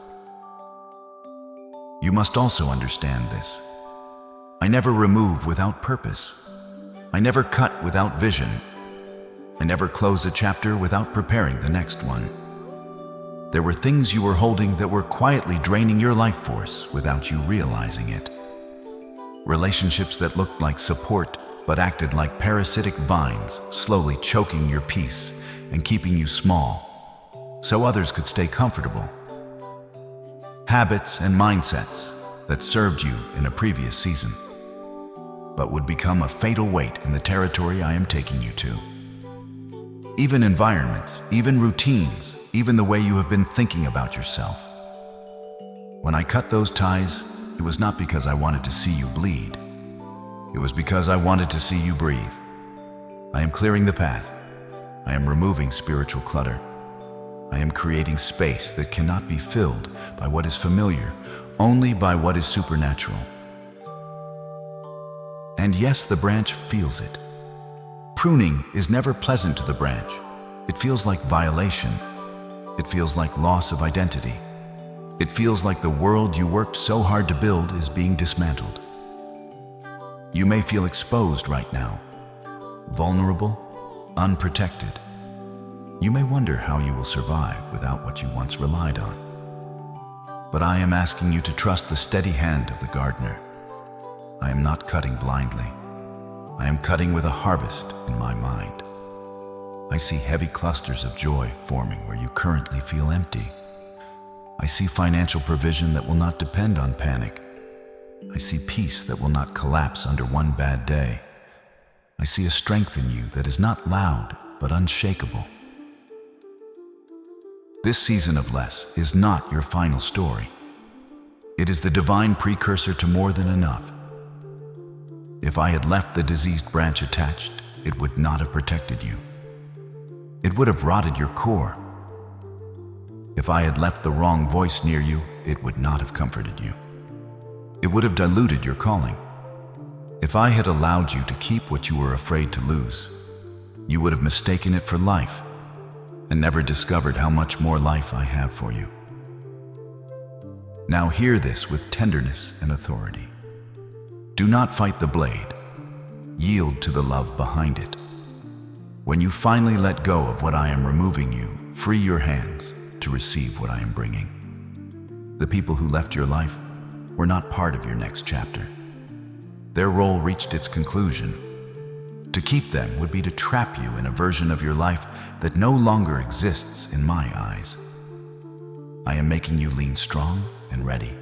You must also understand this. I never remove without purpose. I never cut without vision. I never close a chapter without preparing the next one. There were things you were holding that were quietly draining your life force without you realizing it. Relationships that looked like support but acted like parasitic vines, slowly choking your peace and keeping you small so others could stay comfortable. Habits and mindsets that served you in a previous season but would become a fatal weight in the territory I am taking you to. Even environments, even routines, even the way you have been thinking about yourself. When I cut those ties, it was not because I wanted to see you bleed. It was because I wanted to see you breathe. I am clearing the path. I am removing spiritual clutter. I am creating space that cannot be filled by what is familiar, only by what is supernatural. And yes, the branch feels it. Pruning is never pleasant to the branch. It feels like violation. It feels like loss of identity. It feels like the world you worked so hard to build is being dismantled. You may feel exposed right now, vulnerable, unprotected. You may wonder how you will survive without what you once relied on. But I am asking you to trust the steady hand of the gardener. I am not cutting blindly. I am cutting with a harvest in my mind. I see heavy clusters of joy forming where you currently feel empty. I see financial provision that will not depend on panic. I see peace that will not collapse under one bad day. I see a strength in you that is not loud but unshakable. This season of less is not your final story. It is the divine precursor to more than enough. If I had left the diseased branch attached, it would not have protected you. It would have rotted your core. If I had left the wrong voice near you, it would not have comforted you. It would have diluted your calling. If I had allowed you to keep what you were afraid to lose, you would have mistaken it for life and never discovered how much more life I have for you. Now hear this with tenderness and authority. Do not fight the blade. Yield to the love behind it. When you finally let go of what I am removing you, free your hands to receive what I am bringing. The people who left your life were not part of your next chapter. Their role reached its conclusion. To keep them would be to trap you in a version of your life that no longer exists in my eyes. I am making you lean strong and ready.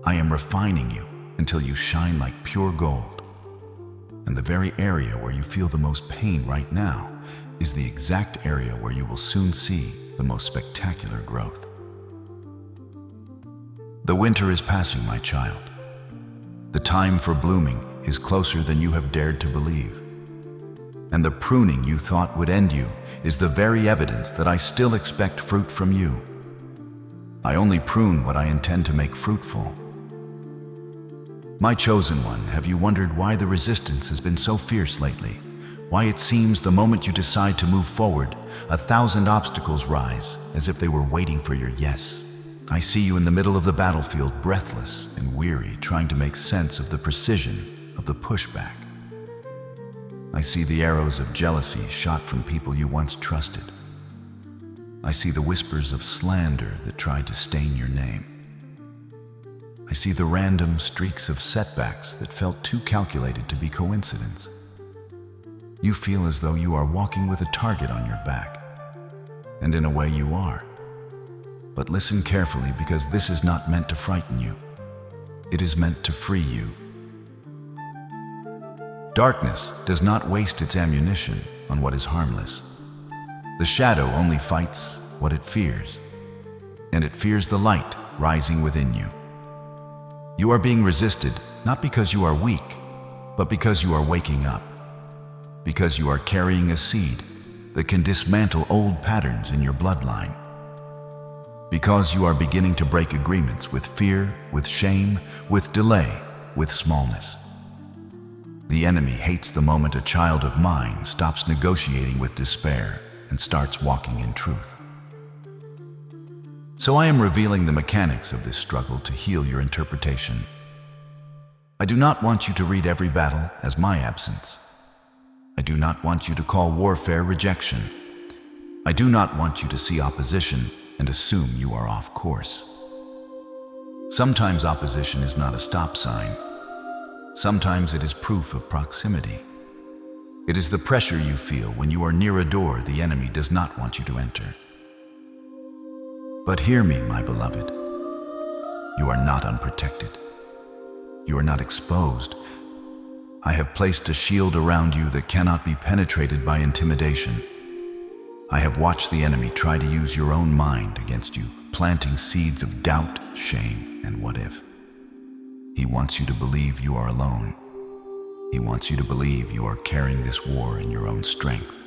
I am refining you until you shine like pure gold. And the very area where you feel the most pain right now is the exact area where you will soon see the most spectacular growth. The winter is passing, my child. The time for blooming is closer than you have dared to believe. And the pruning you thought would end you is the very evidence that I still expect fruit from you. I only prune what I intend to make fruitful. My chosen one, have you wondered why the resistance has been so fierce lately? Why it seems the moment you decide to move forward, 1,000 obstacles rise as if they were waiting for your yes? I see you in the middle of the battlefield, breathless and weary, trying to make sense of the precision of the pushback. I see the arrows of jealousy shot from people you once trusted. I see the whispers of slander that tried to stain your name. I see the random streaks of setbacks that felt too calculated to be coincidence. You feel as though you are walking with a target on your back. And in a way you are. But listen carefully, because this is not meant to frighten you. It is meant to free you. Darkness does not waste its ammunition on what is harmless. The shadow only fights what it fears, and it fears the light rising within you. You are being resisted not because you are weak, but because you are waking up, because you are carrying a seed that can dismantle old patterns in your bloodline, because you are beginning to break agreements with fear, with shame, with delay, with smallness. The enemy hates the moment a child of mine stops negotiating with despair and starts walking in truth. So I am revealing the mechanics of this struggle to heal your interpretation. I do not want you to read every battle as my absence. I do not want you to call warfare rejection. I do not want you to see opposition and assume you are off course. Sometimes opposition is not a stop sign. Sometimes it is proof of proximity. It is the pressure you feel when you are near a door the enemy does not want you to enter. But hear me, my beloved. You are not unprotected. You are not exposed. I have placed a shield around you that cannot be penetrated by intimidation. I have watched the enemy try to use your own mind against you, planting seeds of doubt, shame, and what if. He wants you to believe you are alone. He wants you to believe you are carrying this war in your own strength.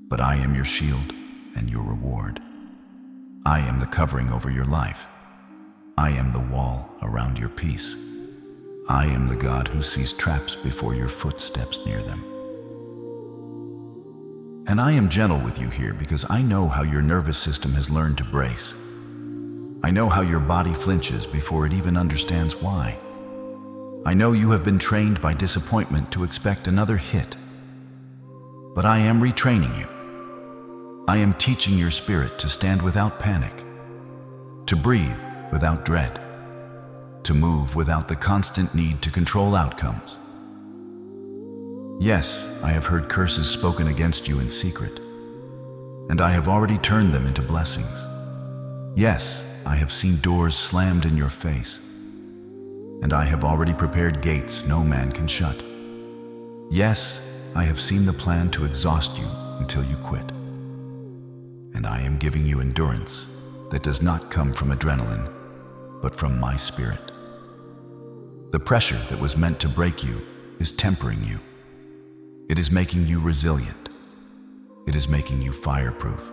But I am your shield and your reward. I am the covering over your life. I am the wall around your peace. I am the God who sees traps before your foot steps near them. And I am gentle with you here because I know how your nervous system has learned to brace. I know how your body flinches before it even understands why. I know you have been trained by disappointment to expect another hit. But I am retraining you. I am teaching your spirit to stand without panic, to breathe without dread, to move without the constant need to control outcomes. Yes, I have heard curses spoken against you in secret, and I have already turned them into blessings. Yes, I have seen doors slammed in your face, and I have already prepared gates no man can shut. Yes, I have seen the plan to exhaust you until you quit. And I am giving you endurance that does not come from adrenaline, but from my spirit. The pressure that was meant to break you is tempering you. It is making you resilient. It is making you fireproof.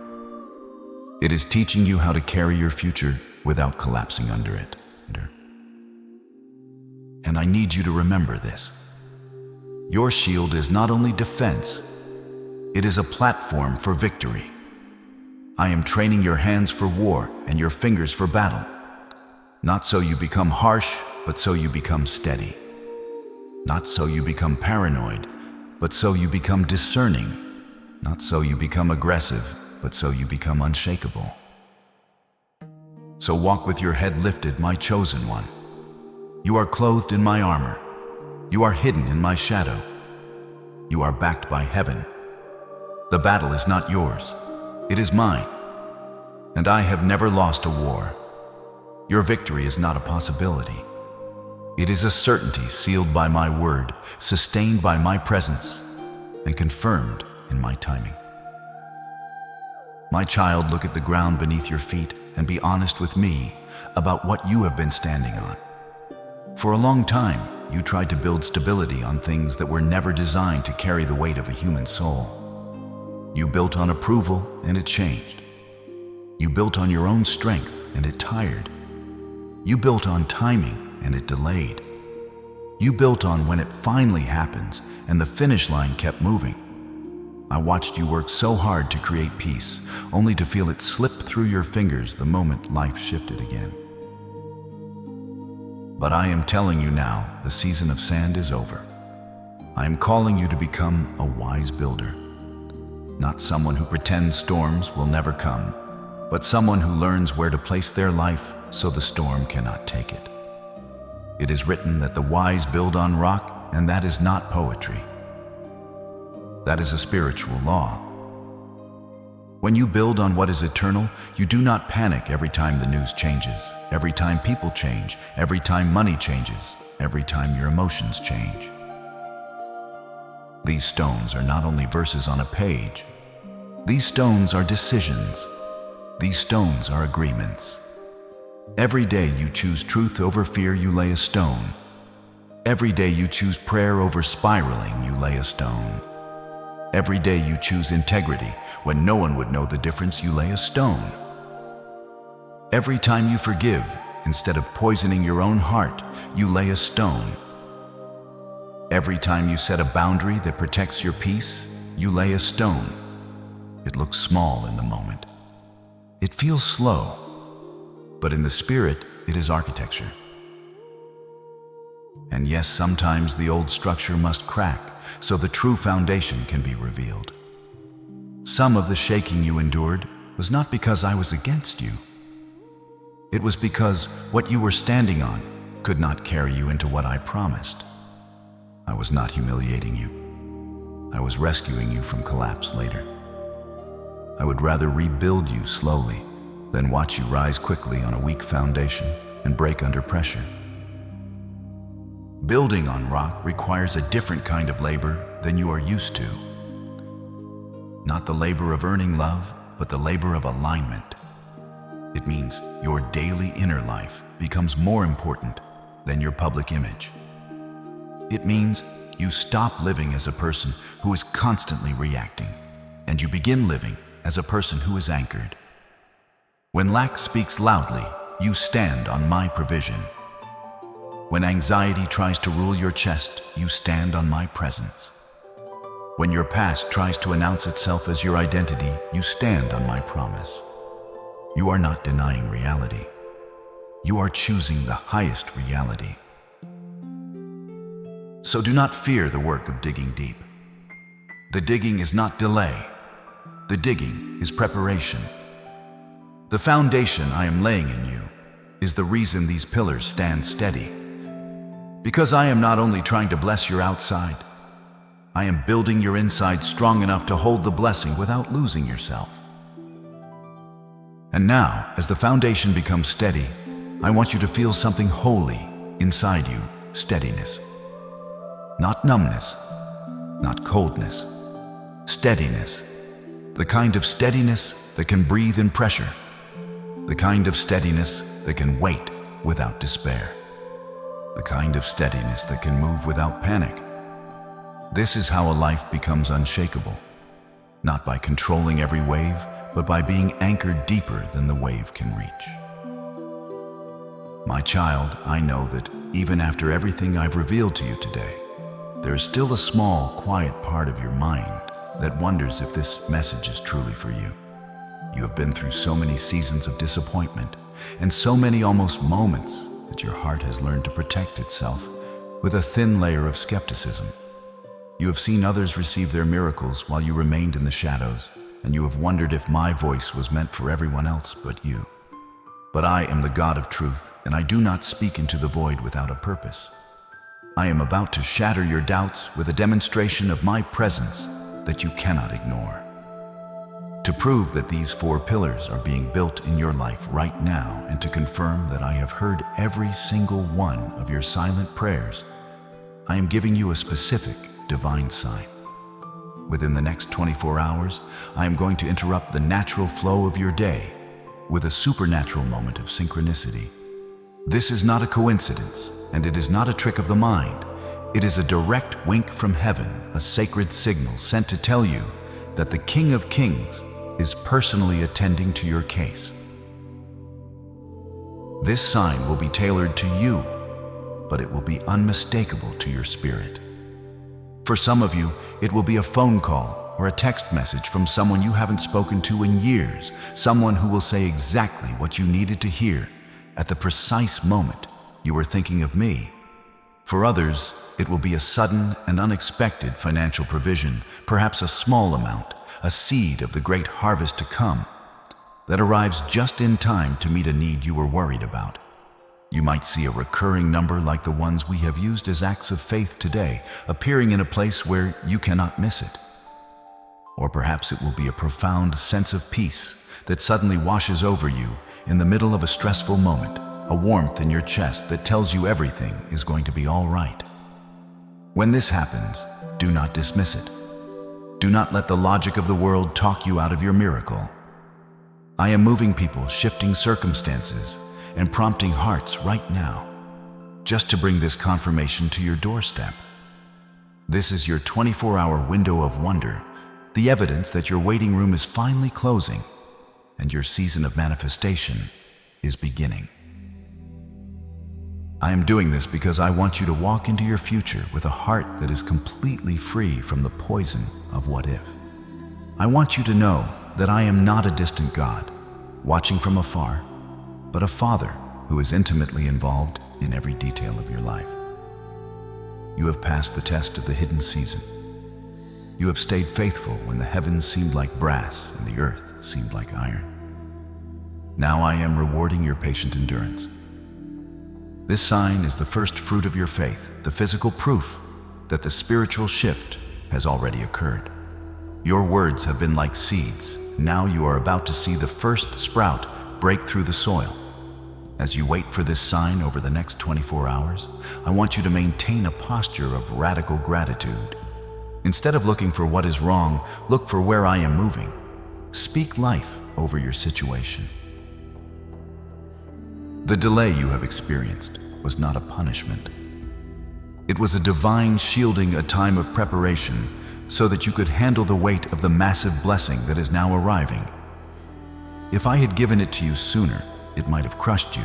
It is teaching you how to carry your future without collapsing under it. And I need you to remember this. Your shield is not only defense, it is a platform for victory. I am training your hands for war and your fingers for battle. Not so you become harsh, but so you become steady. Not so you become paranoid, but so you become discerning. Not so you become aggressive, but so you become unshakable. So walk with your head lifted, my chosen one. You are clothed in my armor. You are hidden in my shadow. You are backed by heaven. The battle is not yours. It is mine. And I have never lost a war. Your victory is not a possibility. It is a certainty sealed by my word, sustained by my presence, and confirmed in my timing. My child, look at the ground beneath your feet and be honest with me about what you have been standing on. For a long time, you tried to build stability on things that were never designed to carry the weight of a human soul. You built on approval and it changed. You built on your own strength and it tired. You built on timing and it delayed. You built on when it finally happens and the finish line kept moving. I watched you work so hard to create peace, only to feel it slip through your fingers the moment life shifted again. But I am telling you now, the season of sand is over. I am calling you to become a wise builder. Not someone who pretends storms will never come, but someone who learns where to place their life so the storm cannot take it. It is written that the wise build on rock, and that is not poetry. That is a spiritual law. When you build on what is eternal, you do not panic every time the news changes, every time people change, every time money changes, every time your emotions change. These stones are not only verses on a page. These stones are decisions. These stones are agreements. Every day you choose truth over fear, you lay a stone. Every day you choose prayer over spiraling, you lay a stone. Every day you choose integrity, when no one would know the difference, you lay a stone. Every time you forgive, instead of poisoning your own heart, you lay a stone. Every time you set a boundary that protects your peace, you lay a stone. It looks small in the moment. It feels slow, but in the spirit, it is architecture. And yes, sometimes the old structure must crack, so the true foundation can be revealed. Some of the shaking you endured was not because I was against you. It was because what you were standing on could not carry you into what I promised. I was not humiliating you. I was rescuing you from collapse later. I would rather rebuild you slowly than watch you rise quickly on a weak foundation and break under pressure. Building on rock requires a different kind of labor than you are used to. Not the labor of earning love, but the labor of alignment. It means your daily inner life becomes more important than your public image. It means you stop living as a person who is constantly reacting, and you begin living as a person who is anchored. When lack speaks loudly, you stand on my provision. When anxiety tries to rule your chest, you stand on my presence. When your past tries to announce itself as your identity, you stand on my promise. You are not denying reality. You are choosing the highest reality. So do not fear the work of digging deep. The digging is not delay. The digging is preparation. The foundation I am laying in you is the reason these pillars stand steady. Because I am not only trying to bless your outside, I am building your inside strong enough to hold the blessing without losing yourself. And now, as the foundation becomes steady, I want you to feel something holy inside you, steadiness. Not numbness, not coldness, steadiness. The kind of steadiness that can breathe in pressure. The kind of steadiness that can wait without despair. The kind of steadiness that can move without panic. This is how a life becomes unshakable, not by controlling every wave, but by being anchored deeper than the wave can reach. My child, I know that even after everything I've revealed to you today, there is still a small, quiet part of your mind that wonders if this message is truly for you. You have been through so many seasons of disappointment and so many almost moments that your heart has learned to protect itself with a thin layer of skepticism. You have seen others receive their miracles while you remained in the shadows, and you have wondered if my voice was meant for everyone else but you. But I am the God of truth, and I do not speak into the void without a purpose. I am about to shatter your doubts with a demonstration of my presence that you cannot ignore. To prove that these 4 pillars are being built in your life right now, and to confirm that I have heard every single one of your silent prayers, I am giving you a specific divine sign. Within the next 24 hours, I am going to interrupt the natural flow of your day with a supernatural moment of synchronicity. This is not a coincidence, and it is not a trick of the mind. It is a direct wink from heaven, a sacred signal sent to tell you that the King of Kings is personally attending to your case. This sign will be tailored to you, but it will be unmistakable to your spirit. For some of you, it will be a phone call, or a text message from someone you haven't spoken to in years, someone who will say exactly what you needed to hear at the precise moment you were thinking of me. For others, it will be a sudden and unexpected financial provision, perhaps a small amount, a seed of the great harvest to come, that arrives just in time to meet a need you were worried about. You might see a recurring number like the ones we have used as acts of faith today, appearing in a place where you cannot miss it. Or perhaps it will be a profound sense of peace that suddenly washes over you in the middle of a stressful moment, a warmth in your chest that tells you everything is going to be all right. When this happens, do not dismiss it. Do not let the logic of the world talk you out of your miracle. I am moving people, shifting circumstances, and prompting hearts right now, just to bring this confirmation to your doorstep. This is your 24-hour window of wonder, the evidence that your waiting room is finally closing and your season of manifestation is beginning. I am doing this because I want you to walk into your future with a heart that is completely free from the poison of what if. I want you to know that I am not a distant God, watching from afar, but a Father who is intimately involved in every detail of your life. You have passed the test of the hidden season. You have stayed faithful when the heavens seemed like brass and the earth seemed like iron. Now I am rewarding your patient endurance. This sign is the first fruit of your faith, the physical proof that the spiritual shift has already occurred. Your words have been like seeds. Now you are about to see the first sprout break through the soil. As you wait for this sign over the next 24 hours, I want you to maintain a posture of radical gratitude. Instead of looking for what is wrong, look for where I am moving. Speak life over your situation. The delay you have experienced was not a punishment. It was a divine shielding, a time of preparation, so that you could handle the weight of the massive blessing that is now arriving. If I had given it to you sooner, it might have crushed you.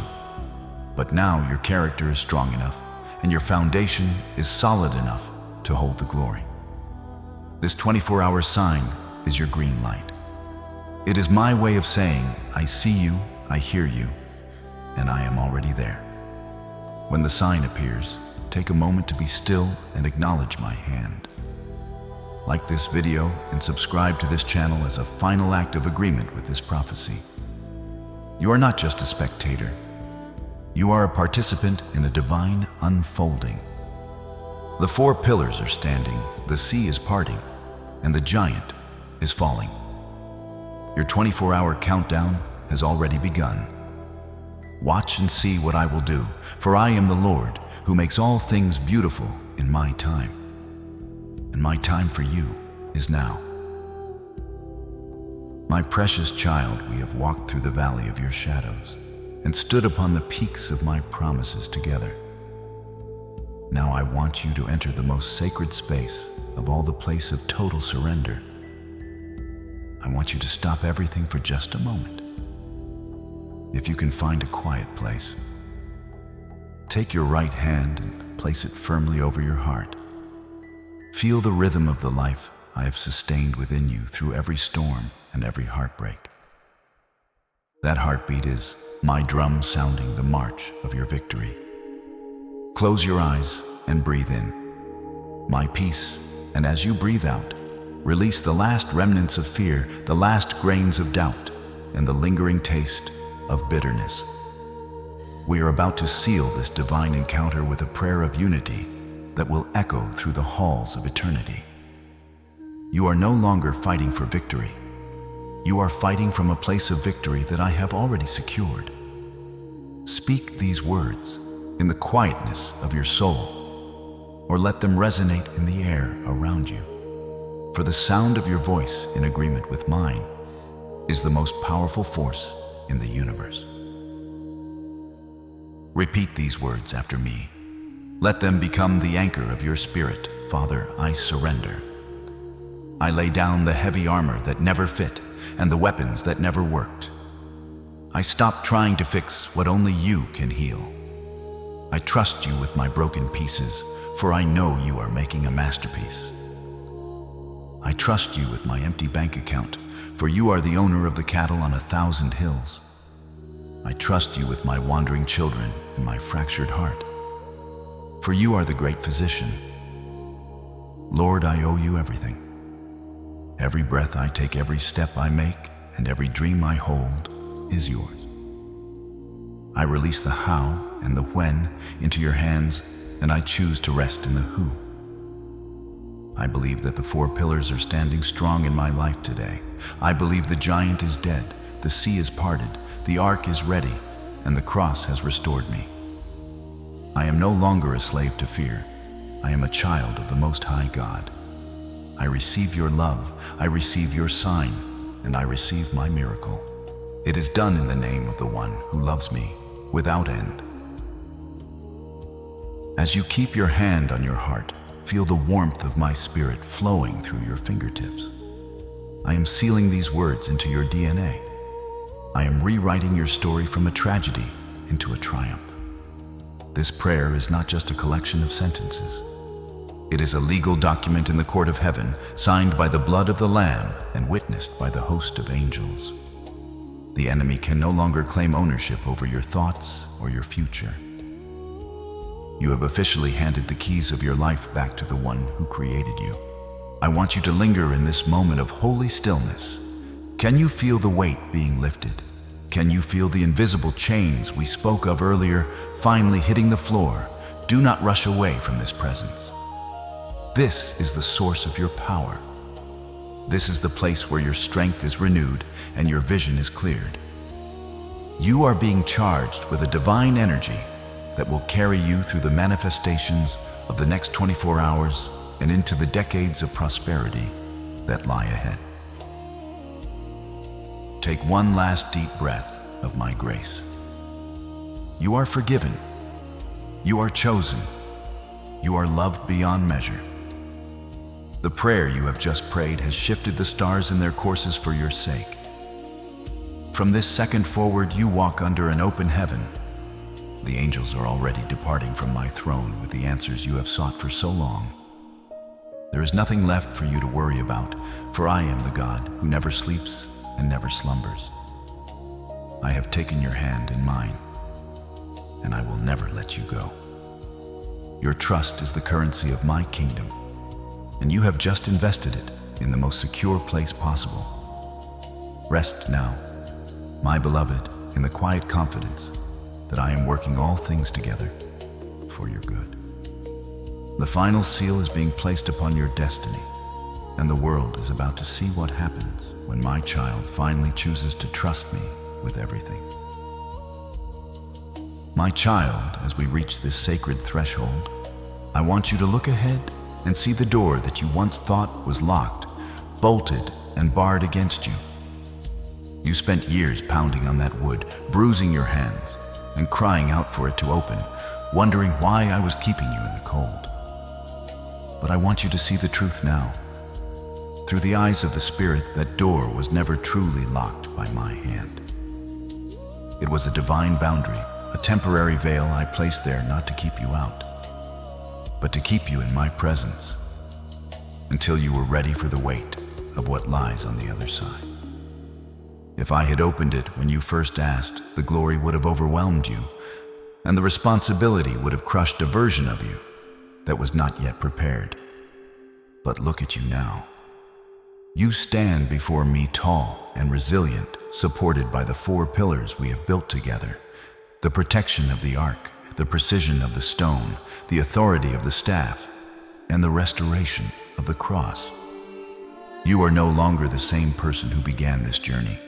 But now your character is strong enough, and your foundation is solid enough to hold the glory. This 24-hour sign is your green light. It is my way of saying, I see you, I hear you, and I am already there. When the sign appears, take a moment to be still and acknowledge my hand. Like this video and subscribe to this channel as a final act of agreement with this prophecy. You are not just a spectator. You are a participant in a divine unfolding. The 4 pillars are standing, the sea is parting, and the giant is falling. Your 24-hour countdown has already begun. Watch and see what I will do, for I am the Lord who makes all things beautiful in my time. And my time for you is now. My precious child, we have walked through the valley of your shadows and stood upon the peaks of my promises together. Now I want you to enter the most sacred space of all, the place of total surrender. I want you to stop everything for just a moment. If you can find a quiet place, take your right hand and place it firmly over your heart. Feel the rhythm of the life I have sustained within you through every storm and every heartbreak. That heartbeat is my drum sounding the march of your victory. Close your eyes and breathe in my peace, and as you breathe out, release the last remnants of fear, the last grains of doubt, and the lingering taste of bitterness. We are about to seal this divine encounter with a prayer of unity that will echo through the halls of eternity. You are no longer fighting for victory. You are fighting from a place of victory that I have already secured. Speak these words in the quietness of your soul, or let them resonate in the air around you. For the sound of your voice in agreement with mine is the most powerful force in the universe. Repeat these words after me. Let them become the anchor of your spirit. Father, I surrender. I lay down the heavy armor that never fit and the weapons that never worked. I stop trying to fix what only you can heal. I trust you with my broken pieces, for I know you are making a masterpiece. I trust you with my empty bank account, for you are the owner of the cattle on 1,000 hills. I trust you with my wandering children and my fractured heart, for you are the great physician. Lord, I owe you everything. Every breath I take, every step I make, and every dream I hold is yours. I release the how and the when into your hands, and I choose to rest in the who. I believe that the 4 pillars are standing strong in my life today. I believe the giant is dead, the sea is parted, the ark is ready, and the cross has restored me. I am no longer a slave to fear. I am a child of the Most High God. I receive your love, I receive your sign, and I receive my miracle. It is done in the name of the one who loves me without end. As you keep your hand on your heart, feel the warmth of my spirit flowing through your fingertips. I am sealing these words into your DNA. I am rewriting your story from a tragedy into a triumph. This prayer is not just a collection of sentences. It is a legal document in the court of heaven, signed by the blood of the Lamb and witnessed by the host of angels. The enemy can no longer claim ownership over your thoughts or your future. You have officially handed the keys of your life back to the one who created you. I want you to linger in this moment of holy stillness. Can you feel the weight being lifted? Can you feel the invisible chains we spoke of earlier finally hitting the floor? Do not rush away from this presence. This is the source of your power. This is the place where your strength is renewed and your vision is cleared. You are being charged with a divine energy that will carry you through the manifestations of the next 24 hours and into the decades of prosperity that lie ahead. Take one last deep breath of my grace. You are forgiven. You are chosen. You are loved beyond measure. The prayer you have just prayed has shifted the stars in their courses for your sake. From this second forward, you walk under an open heaven. The angels are already departing from my throne with the answers you have sought for so long. There is nothing left for you to worry about, for I am the God who never sleeps and never slumbers. I have taken your hand in mine, and I will never let you go. Your trust is the currency of my kingdom, and you have just invested it in the most secure place possible. Rest now, my beloved, in the quiet confidence that I am working all things together for your good. The final seal is being placed upon your destiny, and the world is about to see what happens when my child finally chooses to trust me with everything. My child, as we reach this sacred threshold, I want you to look ahead and see the door that you once thought was locked, bolted, and barred against you. You spent years pounding on that wood, bruising your hands, and crying out for it to open, wondering why I was keeping you in the cold. But I want you to see the truth now. Through the eyes of the Spirit, that door was never truly locked by my hand. It was a divine boundary, a temporary veil I placed there not to keep you out, but to keep you in my presence until you were ready for the weight of what lies on the other side. If I had opened it when you first asked, the glory would have overwhelmed you, and the responsibility would have crushed a version of you that was not yet prepared. But look at you now. You stand before me tall and resilient, supported by the 4 pillars we have built together: the protection of the ark, the precision of the stone, the authority of the staff, and the restoration of the cross. You are no longer the same person who began this journey.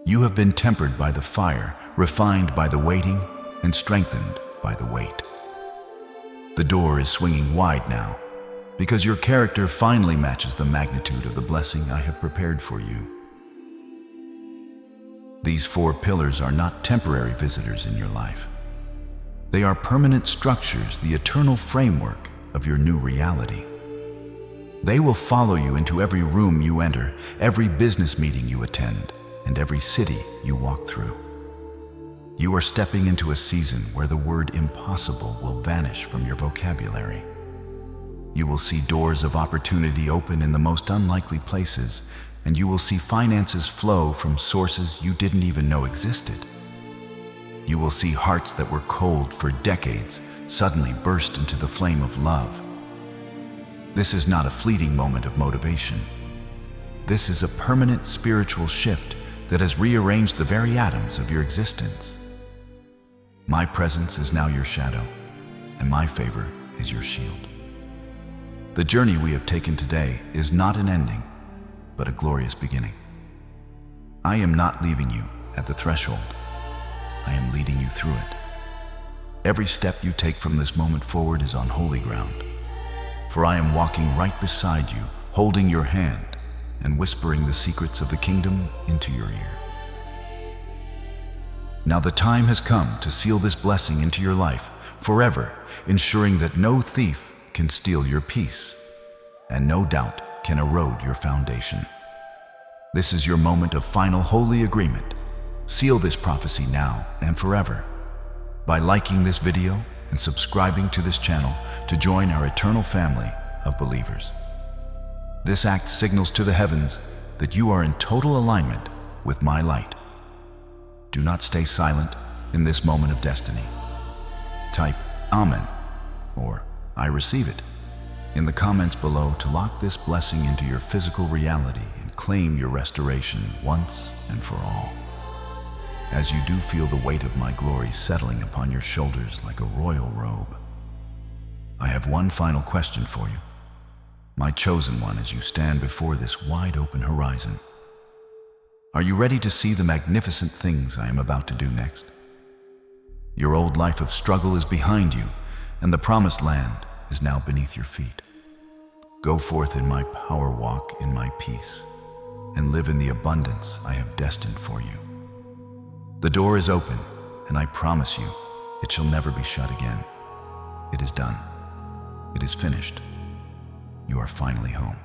You have been tempered by the fire, refined by the waiting, and strengthened by the wait. The door is swinging wide now, because your character finally matches the magnitude of the blessing I have prepared for you. These 4 pillars are not temporary visitors in your life. They are permanent structures, the eternal framework of your new reality. They will follow you into every room you enter, every business meeting you attend, and every city you walk through. You are stepping into a season where the word impossible will vanish from your vocabulary. You will see doors of opportunity open in the most unlikely places, and you will see finances flow from sources you didn't even know existed. You will see hearts that were cold for decades suddenly burst into the flame of love. This is not a fleeting moment of motivation. This is a permanent spiritual shift that has rearranged the very atoms of your existence. My presence is now your shadow, and my favor is your shield. The journey we have taken today is not an ending, but a glorious beginning. I am not leaving you at the threshold. I am leading you through it. Every step you take from this moment forward is on holy ground, for I am walking right beside you, holding your hand and whispering the secrets of the kingdom into your ear. Now the time has come to seal this blessing into your life forever, ensuring that no thief can steal your peace and no doubt can erode your foundation. This is your moment of final holy agreement. Seal this prophecy now and forever by liking this video and subscribing to this channel to join our eternal family of believers. This act signals to the heavens that you are in total alignment with my light. Do not stay silent in this moment of destiny. Type Amen or I receive it in the comments below to lock this blessing into your physical reality and claim your restoration once and for all. As you do feel the weight of my glory settling upon your shoulders like a royal robe, I have one final question for you, my chosen one, as you stand before this wide open horizon. Are you ready to see the magnificent things I am about to do next? Your old life of struggle is behind you, and the promised land is now beneath your feet. Go forth in my power, walk in my peace, and live in the abundance I have destined for you. The door is open, and I promise you, it shall never be shut again. It is done. It is finished. You are finally home.